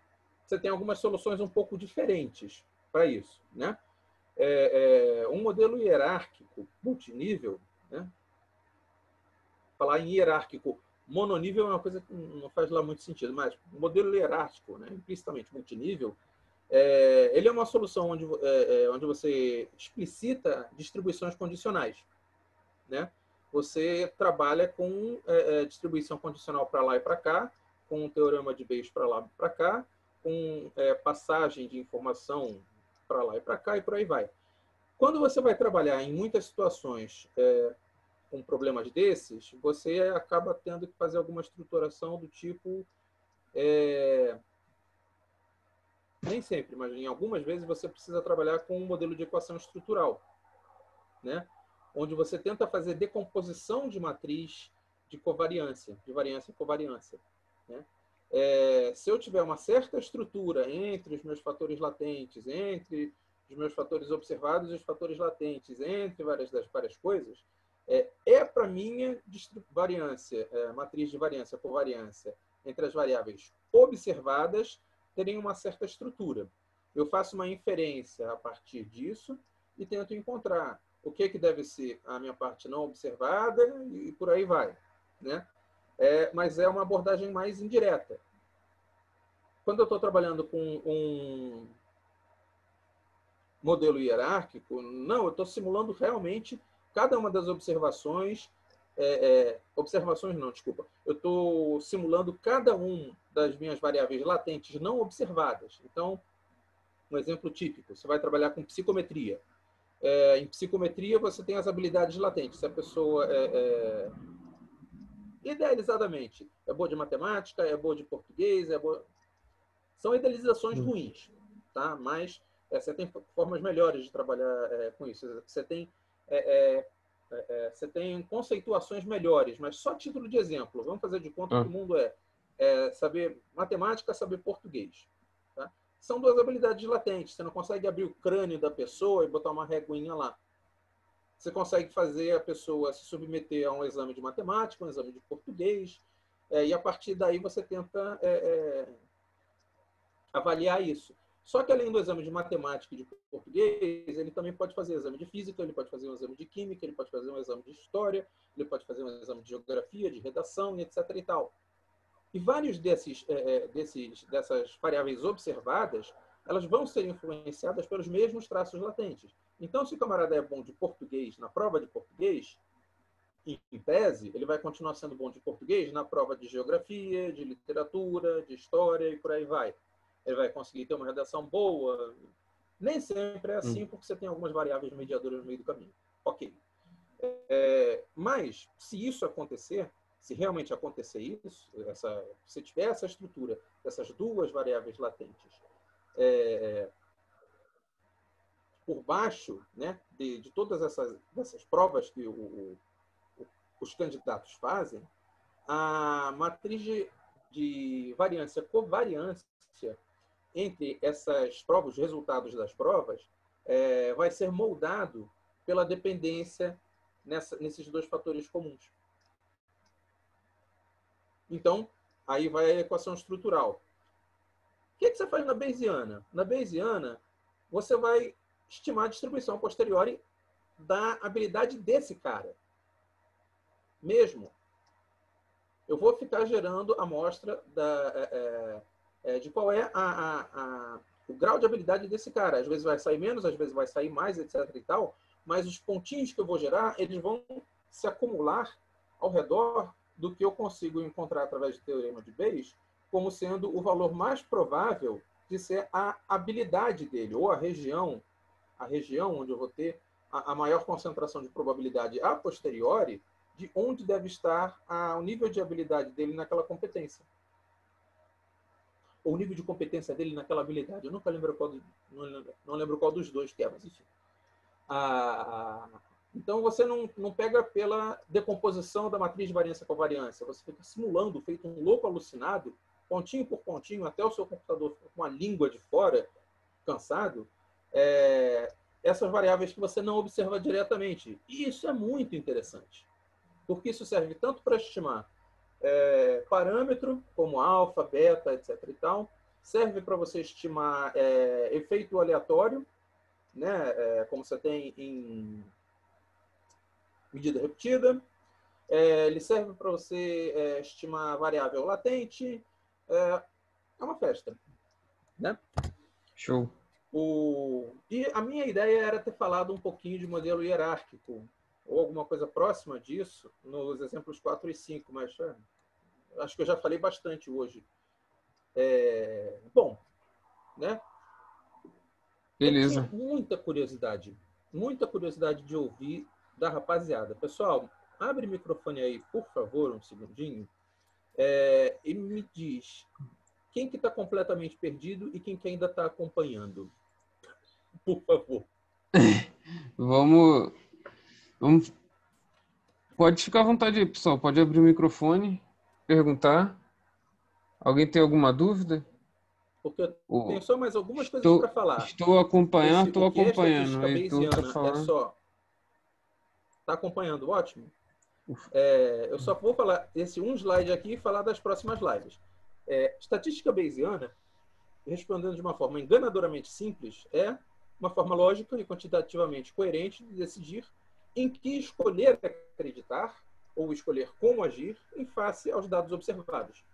você tem algumas soluções um pouco diferentes para isso, né? Um modelo hierárquico multinível, né? Falar em hierárquico mononível é uma coisa que não faz lá muito sentido, mas o modelo hierárquico, né, implicitamente multinível, ele é uma solução onde você explicita distribuições condicionais, né? Você trabalha com distribuição condicional para lá e para cá, com um teorema de Bayes para lá e para cá, com passagem de informação para lá e para cá, e por aí vai. Quando você vai trabalhar em muitas situações com problemas desses, você acaba tendo que fazer alguma estruturação do tipo... nem sempre, mas em algumas vezes você precisa trabalhar com um modelo de equação estrutural, né? Onde você tenta fazer decomposição de matriz de covariância, de variância e covariância, né? Se eu tiver uma certa estrutura entre os meus fatores latentes, entre os meus fatores observados e os fatores latentes, entre várias coisas, para minha variância, matriz de variância, covariância, entre as variáveis observadas, terem uma certa estrutura. Eu faço uma inferência a partir disso e tento encontrar o que deve ser a minha parte não observada e por aí vai, né? Mas é uma abordagem mais indireta. Quando eu estou trabalhando com um modelo hierárquico, não, eu estou simulando realmente cada uma das observações. Observações não, desculpa. Eu estou simulando cada uma das minhas variáveis latentes não observadas. Então, um exemplo típico, você vai trabalhar com psicometria. Em psicometria, você tem as habilidades latentes. Se a pessoa idealizadamente é boa de matemática, é boa de português, são idealizações ruins, tá? Mas você tem formas melhores de trabalhar com isso. Você tem conceituações melhores, mas só título de exemplo. Vamos fazer de conta que o mundo é saber matemática, saber português. Tá? São duas habilidades latentes. Você não consegue abrir o crânio da pessoa e botar uma reguinha lá. Você consegue fazer a pessoa se submeter a um exame de matemática, um exame de português, e a partir daí você tenta avaliar isso. Só que além do exame de matemática e de português, ele também pode fazer exame de física, ele pode fazer um exame de química, ele pode fazer um exame de história, ele pode fazer um exame de geografia, de redação, e etc. e tal. E vários dessas variáveis observadas, elas vão ser influenciadas pelos mesmos traços latentes. Então, se o camarada é bom de português na prova de português, em tese, ele vai continuar sendo bom de português na prova de geografia, de literatura, de história e por aí vai. Ele vai conseguir ter uma redação boa. Nem sempre é assim, porque você tem algumas variáveis mediadoras no meio do caminho. Ok. Mas, se isso acontecer, se realmente acontecer isso, se tiver essa estrutura dessas duas variáveis latentes por baixo, né, de todas essas provas que os candidatos fazem, a matriz de variância covariância entre essas provas, os resultados das provas, vai ser moldado pela dependência nesses dois fatores comuns. Então, aí vai a equação estrutural. O que você faz na Bayesiana? Na Bayesiana, você vai estimar a distribuição a posteriori da habilidade desse cara. Mesmo. Eu vou ficar gerando a amostra de qual é o grau de habilidade desse cara. Às vezes vai sair menos, às vezes vai sair mais, etc. e tal, mas os pontinhos que eu vou gerar, eles vão se acumular ao redor do que eu consigo encontrar através do teorema de Bayes como sendo o valor mais provável de ser a habilidade dele, ou a região onde eu vou ter a maior concentração de probabilidade a posteriori, de onde deve estar o nível de habilidade dele naquela competência. Ou o nível de competência dele naquela habilidade. Eu nunca lembro não lembro qual dos dois que é, mas enfim. Então, você não pega pela decomposição da matriz de variância com variância. Você fica simulando, feito um louco alucinado, pontinho por pontinho, até o seu computador ficar com a língua de fora, cansado, essas variáveis que você não observa diretamente. E isso é muito interessante, porque isso serve tanto para estimar parâmetro, como alfa, beta, etc. e tal, serve para você estimar efeito aleatório, né? Como você tem em medida repetida. Ele serve para você estimar variável latente. É uma festa, né? Show. E a minha ideia era ter falado um pouquinho de modelo hierárquico, ou alguma coisa próxima disso, nos exemplos 4 e 5, mas acho que eu já falei bastante hoje. Bom, né? Eu tinha Beleza. muita curiosidade de ouvir da rapaziada. Pessoal, abre o microfone aí, por favor, um segundinho, e me diz quem que está completamente perdido e quem que ainda está acompanhando. Por favor. Vamos. Pode ficar à vontade aí, pessoal. Pode abrir o microfone, perguntar. Alguém tem alguma dúvida? Porque eu Ou- tenho só mais algumas coisas para Estou, falar. estou acompanhando, estou O que é acompanhando. estatística Heitor está bayesiana é falando. só... Está acompanhando, ótimo. Eu só vou falar esse um slide aqui e falar das próximas lives. Estatística bayesiana, respondendo de uma forma enganadoramente simples, é uma forma lógica e quantitativamente coerente de decidir em que escolher acreditar ou escolher como agir em face aos dados observados.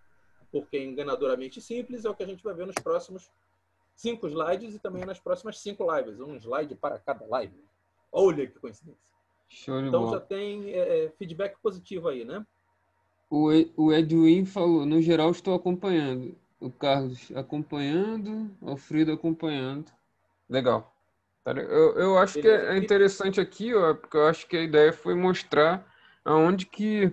Porque enganadoramente simples é o que a gente vai ver nos próximos 5 slides e também nas próximas 5 lives. Um slide para cada live. Olha que coincidência. Show de Então já bola. tem feedback positivo aí, né? O Edwin falou, no geral estou acompanhando. O Carlos acompanhando, o Alfredo acompanhando. Legal. Eu acho que Beleza. é interessante aqui, ó, porque eu acho que a ideia foi mostrar aonde que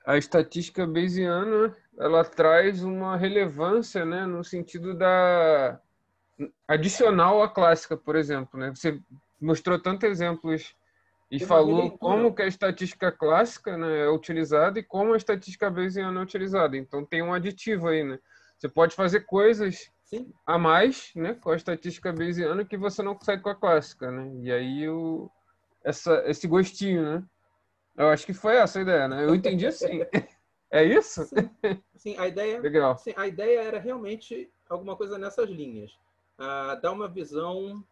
a estatística bayesiana ela traz uma relevância, né, no sentido da adicional à clássica, por exemplo, né? Você mostrou tantos exemplos e Uma falou como releitura. que a estatística clássica, né, é utilizada e como a estatística bayesiana é utilizada. Então tem um aditivo aí, né? Você pode fazer coisas Sim. a mais, né, com a estatística bayesiana que você não consegue com a clássica, né? E aí esse gostinho, né? Eu acho que foi essa a ideia, né? Eu entendi assim. É isso? Sim. Sim, Legal. a ideia era realmente alguma coisa nessas linhas. Dar uma visão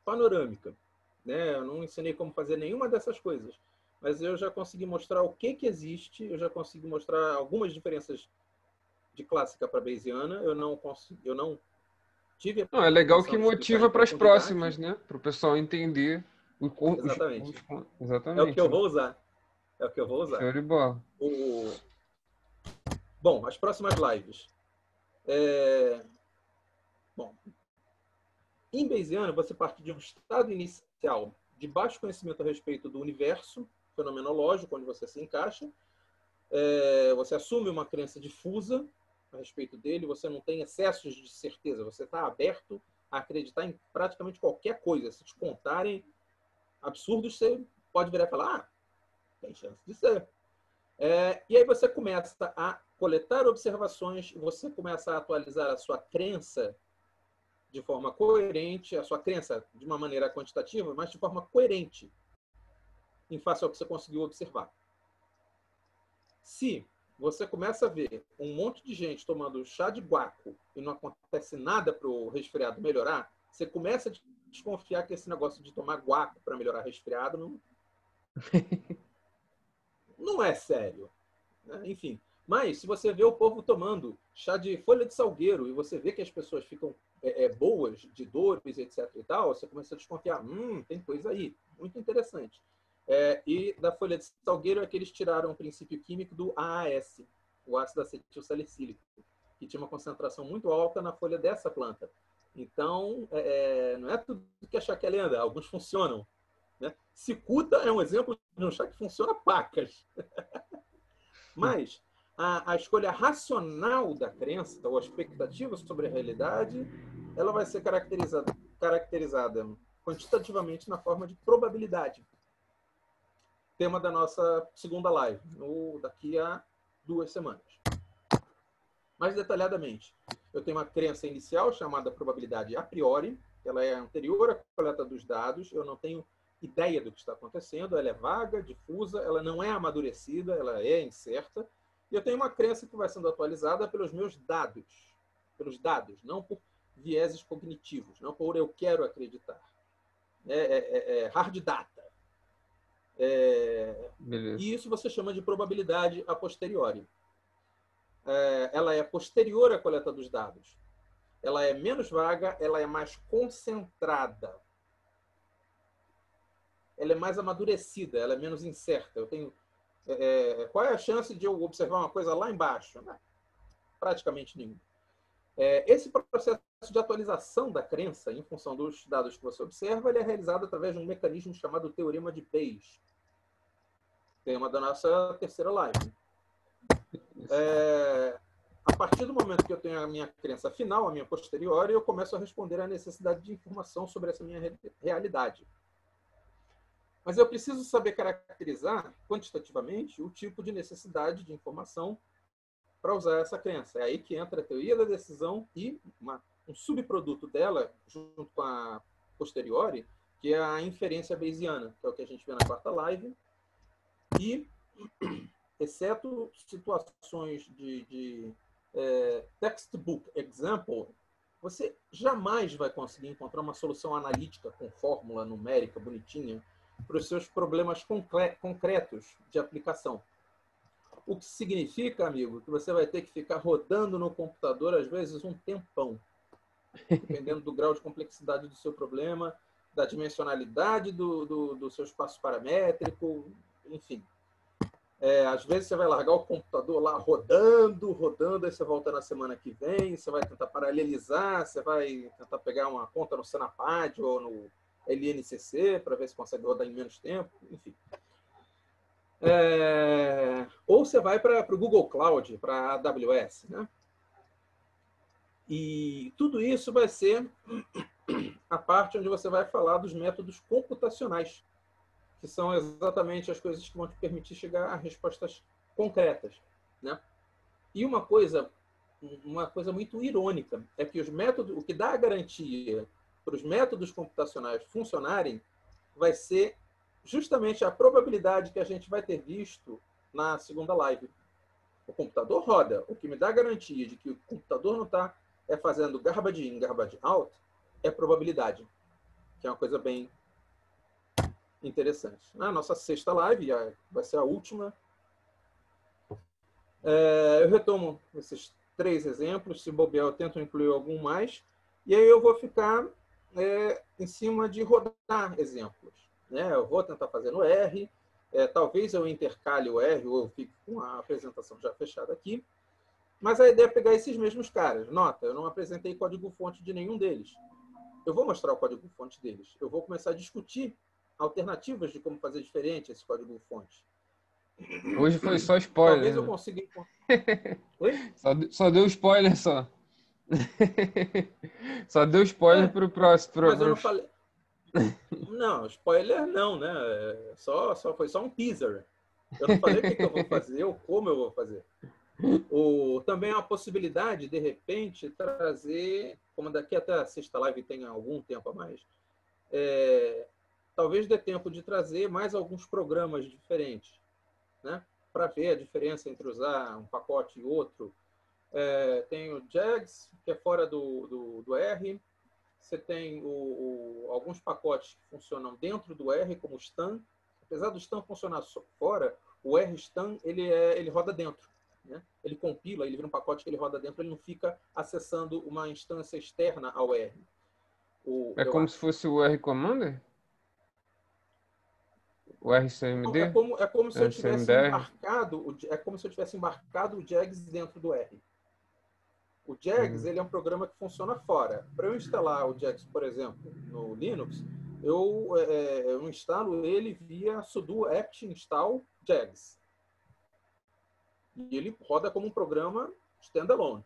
panorâmica, né? Eu não ensinei como fazer nenhuma dessas coisas, mas eu já consegui mostrar o que existe, eu já consegui mostrar algumas diferenças de clássica para bayesiana. Eu não tive a Não, é legal que pretensão de explicar em motiva para as profundidade. próximas, né? Para o pessoal entender Exatamente. É o que exatamente, eu né? vou usar. É o que eu vou usar. Show de bola. Bom, as próximas lives. Bom, em Bayesiano, você parte de um estado inicial de baixo conhecimento a respeito do universo fenomenológico, onde você se encaixa. Você assume uma crença difusa a respeito dele, você não tem excessos de certeza, você está aberto a acreditar em praticamente qualquer coisa. Se te contarem absurdos, você pode virar e falar, tem chance de ser. E aí você começa a coletar observações, você começa a atualizar a sua crença de forma coerente, a sua crença de uma maneira quantitativa, mas de forma coerente em face ao que você conseguiu observar. Se você começa a ver um monte de gente tomando chá de guaco e não acontece nada para o resfriado melhorar, você começa a desconfiar que esse negócio de tomar guaco para melhorar resfriado não é sério. Enfim, mas se você vê o povo tomando chá de folha de salgueiro e você vê que as pessoas ficam boas de dores, etc. e tal, você começa a desconfiar, tem coisa aí, muito interessante. E da folha de salgueiro é que eles tiraram o princípio químico do AAS, o ácido acetil salicílico, que tinha uma concentração muito alta na folha dessa planta. Então, não é tudo que é chá que é lenda, alguns funcionam. Né? Cicuta é um exemplo de um chá que funciona pacas. Mas a escolha racional da crença, ou a expectativa sobre a realidade, ela vai ser caracterizada quantitativamente na forma de probabilidade. Tema da nossa segunda live, daqui a 2 semanas. Mais detalhadamente, eu tenho uma crença inicial chamada probabilidade a priori, ela é anterior à coleta dos dados, eu não tenho ideia do que está acontecendo, ela é vaga, difusa, ela não é amadurecida, ela é incerta, e eu tenho uma crença que vai sendo atualizada pelos meus dados, não por vieses cognitivos, não por eu quero acreditar. Hard data. E isso você chama de probabilidade a posteriori. Ela é posterior à coleta dos dados. Ela é menos vaga, ela é mais concentrada. Ela é mais amadurecida, ela é menos incerta. Eu tenho, qual é a chance de eu observar uma coisa lá embaixo? Praticamente nenhuma. Esse processo de atualização da crença em função dos dados que você observa, ele é realizado através de um mecanismo chamado teorema de Bayes. Tema da nossa terceira live. A partir do momento que eu tenho a minha crença final, a minha posterior, eu começo a responder à necessidade de informação sobre essa minha realidade. Mas eu preciso saber caracterizar quantitativamente o tipo de necessidade de informação para usar essa crença. É aí que entra a teoria da decisão e um subproduto dela, junto com a posteriori, que é a inferência bayesiana, que é o que a gente vê na quarta live. E, exceto situações de textbook example, você jamais vai conseguir encontrar uma solução analítica com fórmula numérica bonitinha para os seus problemas concretos de aplicação. O que significa, amigo, que você vai ter que ficar rodando no computador, às vezes, um tempão, dependendo do grau de complexidade do seu problema, da dimensionalidade do seu espaço paramétrico, enfim. Às vezes você vai largar o computador lá rodando, aí você volta na semana que vem, você vai tentar paralelizar, você vai tentar pegar uma conta no Senapad ou no LNCC para ver se consegue rodar em menos tempo, enfim. Ou você vai para o Google Cloud, para a AWS, né? E tudo isso vai ser a parte onde você vai falar dos métodos computacionais, que são exatamente as coisas que vão te permitir chegar a respostas concretas, né? E uma coisa muito irônica é que o que dá a garantia para os métodos computacionais funcionarem vai ser justamente a probabilidade que a gente vai ter visto na segunda live. O computador roda. O que me dá a garantia de que o computador não está fazendo garbage in, garbage out é probabilidade, que é uma coisa bem interessante. Na nossa sexta live, vai ser a última, eu retomo esses 3 exemplos, se bobear eu tento incluir algum mais, e aí eu vou ficar em cima de rodar exemplos. Né? Eu vou tentar fazer no R, talvez eu intercale o R, ou eu fique com a apresentação já fechada aqui, mas a ideia é pegar esses mesmos caras. Nota, eu não apresentei código-fonte de nenhum deles. Eu vou mostrar o código-fonte deles. Eu vou começar a discutir alternativas de como fazer diferente esse código-fonte. Hoje foi só spoiler. Talvez eu consiga... Oi? Só deu spoiler, só. Só deu spoiler pro próximo. Mas eu não falei... Não, spoiler não, né? Foi só um teaser. Eu não falei o que eu vou fazer ou como eu vou fazer. Também há uma possibilidade, de repente, trazer, como daqui até a sexta live tem algum tempo a mais, talvez dê tempo de trazer mais alguns programas diferentes, né? Para ver a diferença entre usar um pacote e outro. Tem o JAGS, que é fora do R. Você tem alguns pacotes que funcionam dentro do R, como o Stan. Apesar do Stan funcionar fora, o RStan ele roda dentro. Né? Ele compila, ele vira um pacote que ele roda dentro, ele não fica acessando uma instância externa ao R. É como se fosse o R Commander? O Então, RCMD? é como se eu tivesse RCMDR? embarcado, é como se eu tivesse embarcado o Jags dentro do R. O Jags, ele é um programa que funciona fora. Para eu instalar o Jags, por exemplo, no Linux, eu instalo ele via sudo apt install Jags. E ele roda como um programa standalone.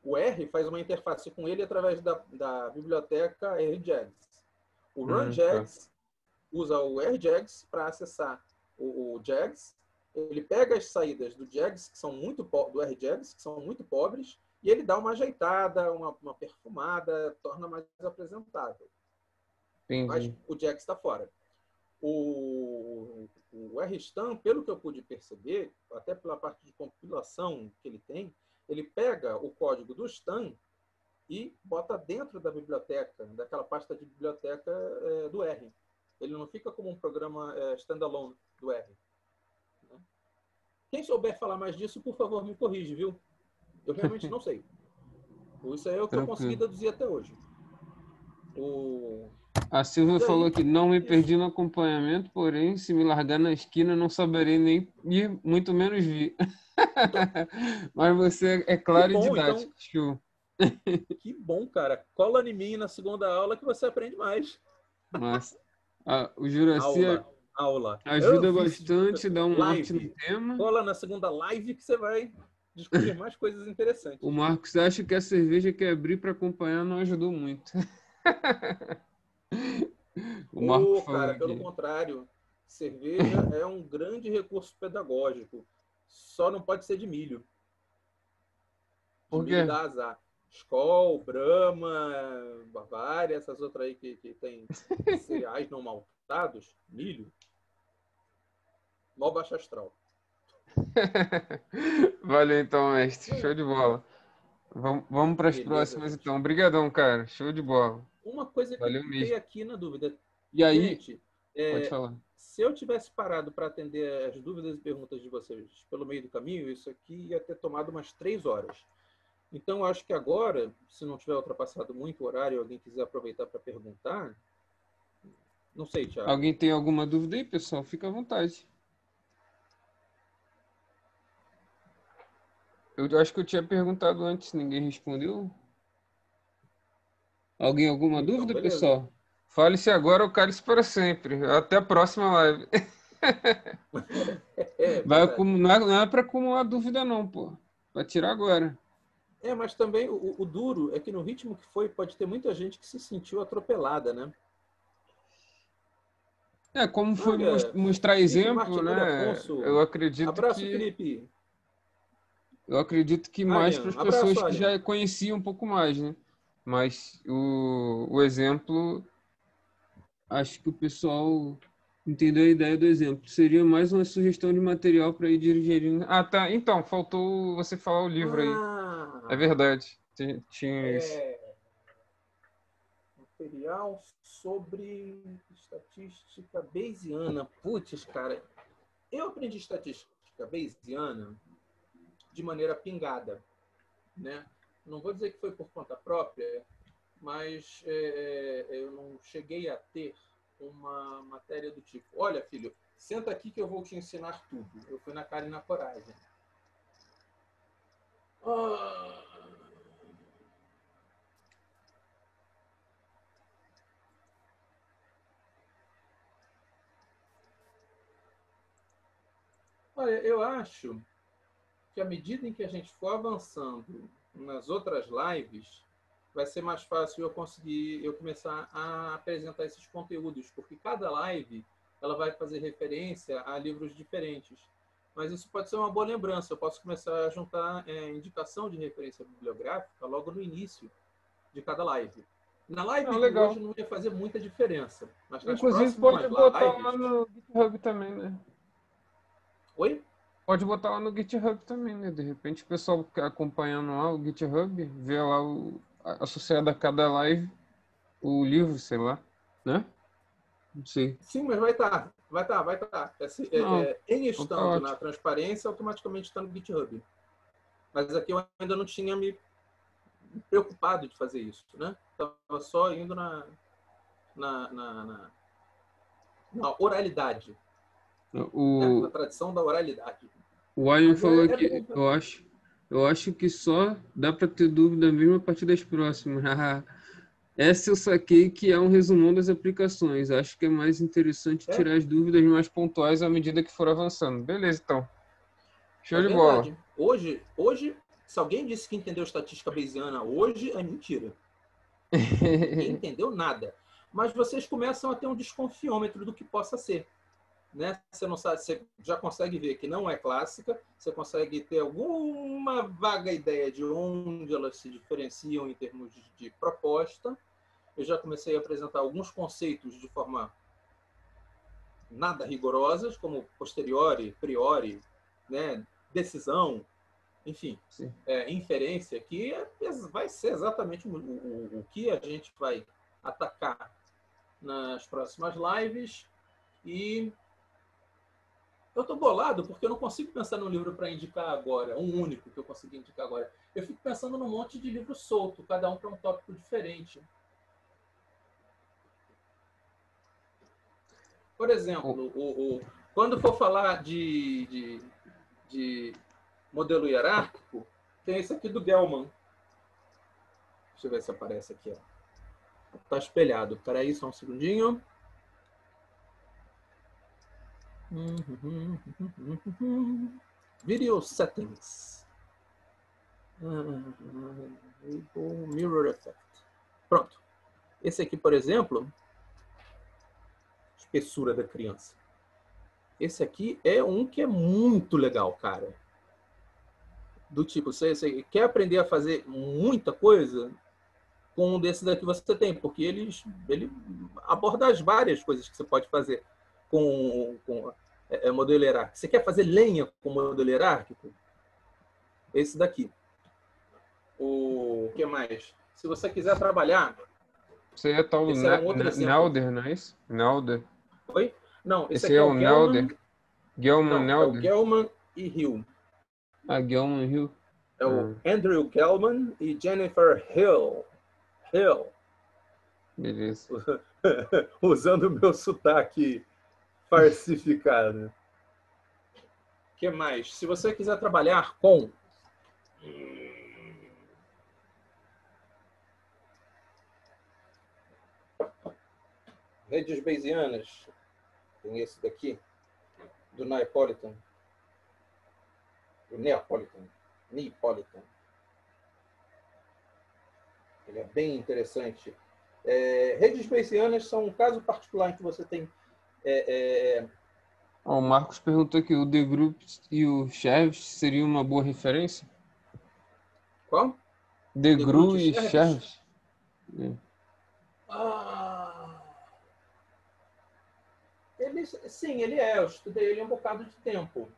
O R faz uma interface com ele através da biblioteca RJags. O Tá. runJags usa o RJags para acessar o Jags. Ele pega as saídas do Jags, que são do RJags, que são muito pobres, e ele dá uma ajeitada, uma perfumada, torna mais apresentável. Mas Entendi. o Jags está fora. O RStam, pelo que eu pude perceber, até pela parte de compilação que ele tem, ele pega o código do stam e bota dentro da biblioteca, daquela pasta de biblioteca do R. Ele não fica como um programa standalone do R. Quem souber falar mais disso, por favor, me corrige, viu? Eu realmente não sei. Isso aí é o que eu consegui Tranquilo. deduzir até hoje. A Silvia E falou aí, que não me isso. perdi no acompanhamento, porém, se me largar na esquina, não saberei nem ir, muito menos vir. Mas você é Que claro e bom, então. didático. Show. Que bom, cara. Cola em mim na segunda aula que você aprende mais. Mas o Juraci Aula. Eu ajuda vi bastante, dá um norte no live. tema. Cola na segunda live que você vai descobrir mais coisas O interessantes. Marcos acha que a cerveja que abri para acompanhar não ajudou muito. O Marcos falou Cara, pelo aqui. contrário, cerveja é um grande recurso pedagógico. Só não pode ser de milho. De Por milho quê? dá azar. Skol, Brahma, Bavária, essas outras aí que tem cereais não maltados, milho, mó baixo astral. Valeu então, mestre. Show de bola. Vamos para as Beleza, próximas gente. então. Obrigadão, cara. Show de bola. Uma coisa que eu Valeu fiquei mesmo. aqui na dúvida. E aí, Gente, pode falar. se eu tivesse parado para atender as dúvidas e perguntas de vocês pelo meio do caminho, isso aqui ia ter tomado umas 3 horas. Então, eu acho que agora, se não tiver ultrapassado muito o horário e alguém quiser aproveitar para perguntar, não sei, Thiago. Alguém tem alguma dúvida aí, pessoal? Fica à vontade. Eu acho que eu tinha perguntado antes, ninguém respondeu. Alguém alguma Então, dúvida, beleza. pessoal? Fale-se agora ou cale-se para sempre. Até a próxima live. É Vai verdade. acumular, não é para acumular dúvida, não, pô. Vai tirar agora. Mas também o duro é que no ritmo que foi, pode ter muita gente que se sentiu atropelada, né? Como foi Olha, mostrar Felipe exemplo, Martinelli né? Afonso. Eu acredito Abraço, que Felipe. mais Alian, para as pessoas abraço, que Alian. já conheciam um pouco mais, né? Mas o exemplo, acho que o pessoal entendeu a ideia do exemplo. Seria mais uma sugestão de material para ir dirigindo. Ah, tá. Então, faltou você falar o livro aí. É Ah, verdade. Tinha isso. é, material sobre estatística bayesiana. Putz, cara, eu aprendi estatística bayesiana de maneira pingada, né? Não vou dizer que foi por conta própria, mas eu não cheguei a ter uma matéria do tipo, olha, filho, senta aqui que eu vou te ensinar tudo. Eu fui na cara e na coragem. Ah, olha, eu acho que à medida em que a gente for avançando nas outras lives, vai ser mais fácil eu começar a apresentar esses conteúdos, porque cada live ela vai fazer referência a livros diferentes. Mas isso pode ser uma boa lembrança. Eu posso começar a juntar indicação de referência bibliográfica logo no início de cada live. Na Não, live de hoje legal. não ia fazer muita diferença, mas nas Inclusive, próximas pode botar lá lives. no GitHub também, né? Oi? Pode botar lá no GitHub também, né? De repente, o pessoal que acompanhando lá o GitHub, vê lá associado a cada live o livro, sei lá, né? Não sei. Sim, mas vai estar. Vai estar, vai estar. Não, Em então tá estando na ótimo. transparência, automaticamente está no GitHub. Mas aqui eu ainda não tinha me preocupado de fazer isso, né? Estava só indo na oralidade. O, A tradição da oralidade. o Ayan Mas falou é que bom. eu acho que só dá para ter dúvida mesmo a partir das próximas. Essa eu saquei que é um resumão das aplicações. Acho que é mais interessante É, tirar as dúvidas mais pontuais à medida que for avançando. Beleza, então. Show é de bola. verdade. Hoje, se alguém disse que entendeu estatística bayesiana hoje, é mentira. Ninguém entendeu nada. Mas vocês começam a ter um desconfiômetro do que possa ser. Né? Você não sabe, você já consegue ver que não é clássica, você consegue ter alguma vaga ideia de onde elas se diferenciam em termos de proposta. Eu já comecei a apresentar alguns conceitos de forma nada rigorosas, como posteriori, priori, né? Decisão, enfim, inferência, que vai ser exatamente o que a gente vai atacar nas próximas lives. E eu estou bolado porque eu não consigo pensar num livro para indicar agora, um único que eu consegui indicar agora. Eu fico pensando num monte de livro solto, cada um para um tópico diferente. Por exemplo, quando for falar de modelo hierárquico, tem esse aqui do Gelman. Deixa eu ver se aparece aqui. Está espelhado. Espera aí, só um segundinho. Video settings. Mirror effect. Pronto. Esse aqui, por exemplo, espessura da criança. Esse aqui é um que é muito legal, cara. Do tipo, você quer aprender a fazer muita coisa com um desses daqui você tem, porque ele aborda as várias coisas que você pode fazer com modelo hierárquico. Você quer fazer lenha com modelo hierárquico? Esse daqui. O que mais? Se você quiser trabalhar... Você é tal esse era um outro exemplo. Nelder, não é isso? Nelder. Oi? Não, esse Esse aqui é é o o Nelder. Gelman Não, é o Nelder. Gelman e Hill. Gelman Hill. É o Andrew Gelman e Jennifer Hill. Beleza. Usando o meu sotaque farcificado. O que mais? Se você quiser trabalhar com redes bayesianas, tem esse daqui, do Neapolitan. Neapolitan. Ele é bem interessante. Redes bayesianas são um caso particular em que você tem... O Marcos perguntou que o The Group e o Cherves seriam uma boa referência? Qual? The Group e Cherves? Sim, ele é. Eu estudei ele um bocado de tempo.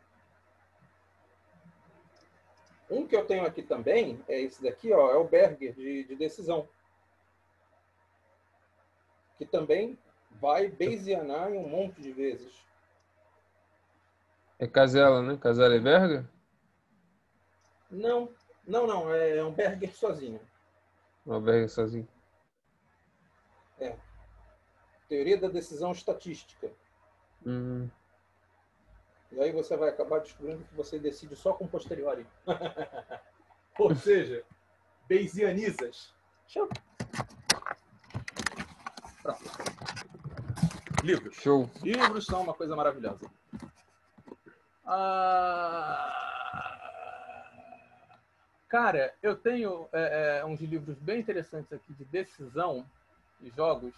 Um que eu tenho aqui também é esse daqui, ó, é o Berger, de decisão. Que também vai bayesianar em um monte de vezes. É Casella, né? Casella e Berger? Não. É um Berger sozinho. O Berger sozinho. Teoria da decisão estatística. E aí você vai acabar descobrindo que você decide só com posteriori. Ou seja, bayesianizas. Pronto. Livros. Show. Livros são uma coisa maravilhosa. Cara, eu tenho uns livros bem interessantes aqui de decisão e jogos,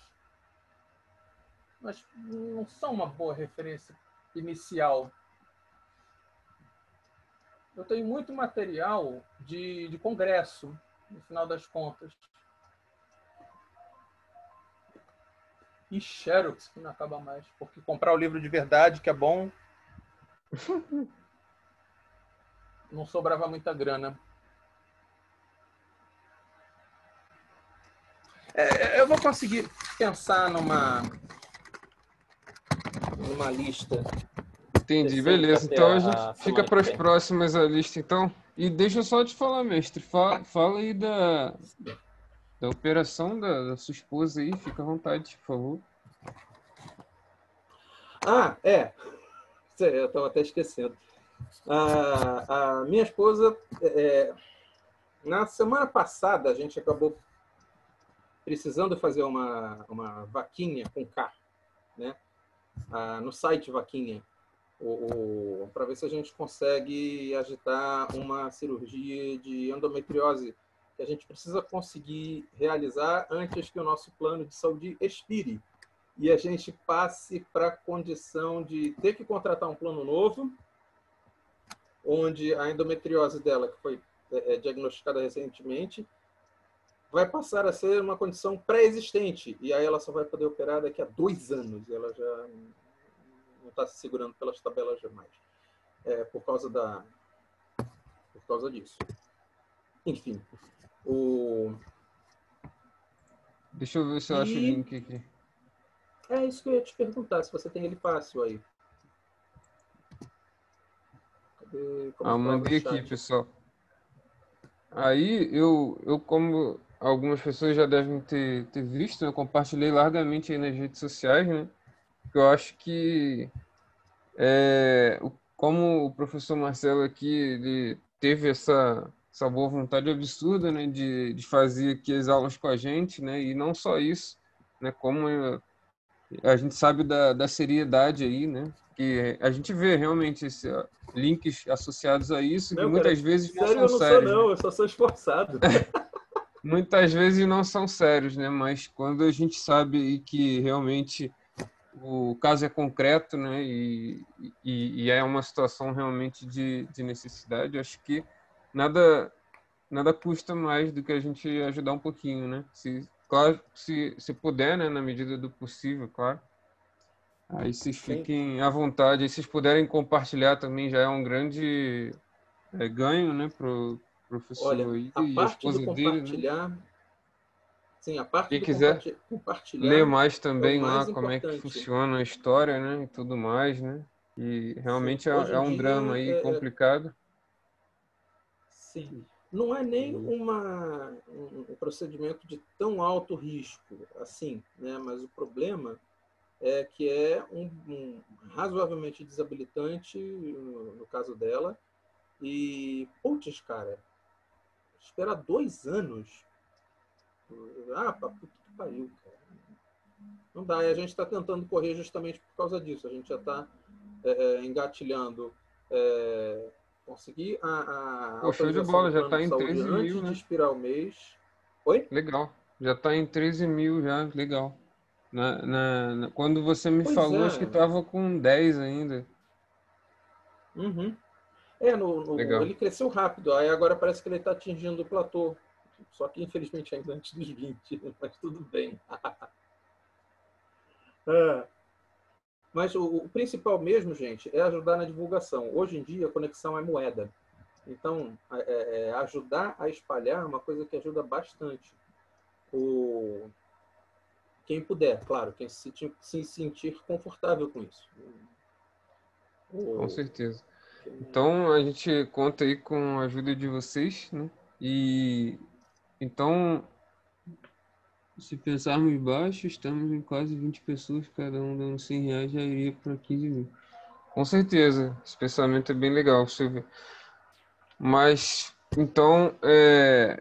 mas não são uma boa referência inicial. Eu tenho muito material de congresso, no final das contas. E Xerox, que não acaba mais. Porque comprar o livro de verdade, que é bom, não sobrava muita grana. Eu vou conseguir pensar numa lista. Entendi, beleza. Então a gente fica para as próximas a lista, então. E deixa eu só te falar, mestre. Fala aí da operação da sua esposa aí. Fica à vontade, por favor. Eu estava até esquecendo. A minha esposa, na semana passada, a gente acabou precisando fazer uma vaquinha com K, né? No site Vaquinha, para ver se a gente consegue agitar uma cirurgia de endometriose que a gente precisa conseguir realizar antes que o nosso plano de saúde expire e a gente passe para a condição de ter que contratar um plano novo, onde a endometriose dela, que foi diagnosticada recentemente, vai passar a ser uma condição pré-existente. E aí ela só vai poder operar daqui a 2 anos. E ela já não está se segurando pelas tabelas jamais. Por causa disso. Enfim. Deixa eu ver se eu acho o link aqui. É isso que eu ia te perguntar, se você tem ele fácil aí. Mandei aqui, pessoal. Aí, eu como algumas pessoas já devem ter visto, eu compartilhei largamente aí nas redes sociais, né? Que eu acho que, como o professor Marcelo aqui, ele teve essa boa vontade absurda, né? De fazer aqui as aulas com a gente, né? E não só isso, né? Como a gente sabe da seriedade aí, né? Que a gente vê realmente links associados a isso, que Não, cara, muitas vezes não sério são eu não sou, sérios, né? não. Eu só sou esforçado. Muitas vezes não são sérios, né? Mas quando a gente sabe que realmente o caso é concreto, né? E é uma situação realmente de necessidade, eu acho que nada custa mais do que a gente ajudar um pouquinho, né? Claro, se puder, né? Na medida do possível, claro. Aí vocês fiquem à vontade. Aí vocês puderem compartilhar também já é um grande ganho, né? Pro Olha, professor aí a e a parte do esposa dele, né? compartilhar, sim, a parte Quem do quiser ler compartilhar mais é o também lá mais como é que importante. funciona a história, né? E tudo mais, né? E Sim, realmente hoje é em um dia, drama aí complicado. sim, não é nem um procedimento de tão alto risco assim, né? Mas o problema é que é razoavelmente desabilitante no caso dela. E, putz, cara, esperar 2 anos. Pra puta que pariu, cara. Não dá. E a gente está tentando correr justamente por causa disso. A gente já está engatilhando conseguir a Pô, show de autorização do bola, já plano tá de em saúde 13 mil, antes de né? expirar o mês. Oi? Legal. Já tá em 13 mil já, legal. Quando você me Pois falou, acho que é. tava com 10 ainda. Uhum. Legal. Ele cresceu rápido, aí agora parece que ele está atingindo o platô. Só que, infelizmente, ainda antes dos 20, mas tudo bem. Mas o principal mesmo, gente, é ajudar na divulgação. Hoje em dia, a conexão é moeda. Então, ajudar a espalhar é uma coisa que ajuda bastante. Quem puder, claro, quem se sentir confortável com isso. Com O, certeza. quem... Então a gente conta aí com a ajuda de vocês, né? E então, se pensarmos baixo, estamos em quase 20 pessoas, cada um dando R$ 100, já iria para 15 mil. Com certeza, esse pensamento é bem legal, Silvio. Mas, então,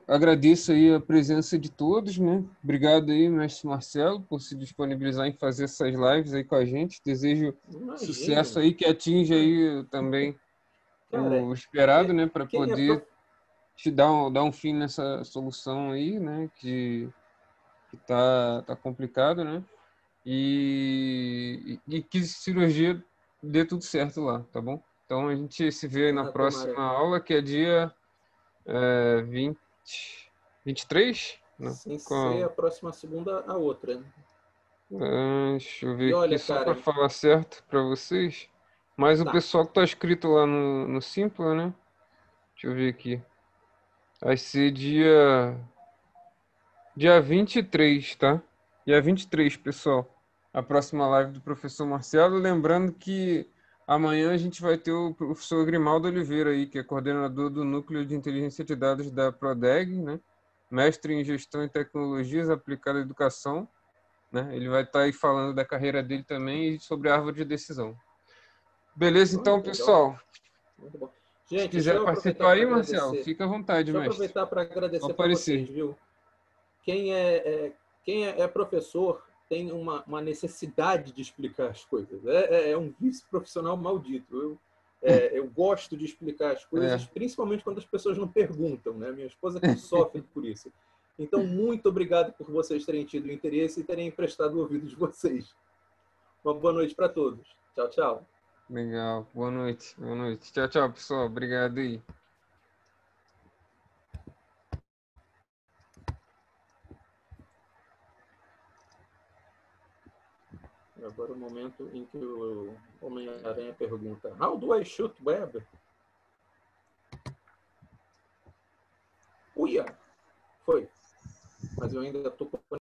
agradeço aí a presença de todos, né? Obrigado aí, mestre Marcelo, por se disponibilizar em fazer essas lives aí com a gente. Desejo sucesso Imagina. aí, que atinja aí também Cara, o esperado, né? Para quem é poder te dar um fim nessa solução aí, né? Que tá complicado, né? E que cirurgia dê tudo certo lá, tá bom? Então a gente se vê aí na próxima tomara. aula, que é dia 20, 23? Não. Sem ser a próxima segunda, a outra. Deixa eu ver E aqui olha, só para cara, falar certo para vocês. Mas o tá. pessoal que tá escrito lá no Simpla, né? Deixa eu ver aqui. Vai ser dia 23, tá? Dia 23, pessoal. A próxima live do professor Marcelo. Lembrando que amanhã a gente vai ter o professor Grimaldo Oliveira aí, que é coordenador do Núcleo de Inteligência de Dados da Prodeg, né? Mestre em Gestão e Tecnologias Aplicadas à Educação, né? Ele vai estar aí falando da carreira dele também e sobre a árvore de decisão. Beleza, então, Legal. pessoal. Muito bom. Se Gente, deixa quiser eu aproveitar participar para aí, Marcel, agradecer. fica à vontade, Deixa eu mestre. aproveitar para Só agradecer para aparecer. vocês, viu? Quem é professor tem uma necessidade de explicar as coisas. É um vício profissional maldito. Eu gosto de explicar as coisas, principalmente quando as pessoas não perguntam, né? Minha esposa que sofre por isso. Então, muito obrigado por vocês terem tido interesse e terem emprestado o ouvido de vocês. Uma boa noite para todos. Tchau, tchau. Legal. Boa noite. Boa noite. Tchau, tchau, pessoal. Obrigado aí. Agora o momento em que o Homem-Aranha pergunta: How do I shoot web? Uia! Foi. Mas eu ainda estou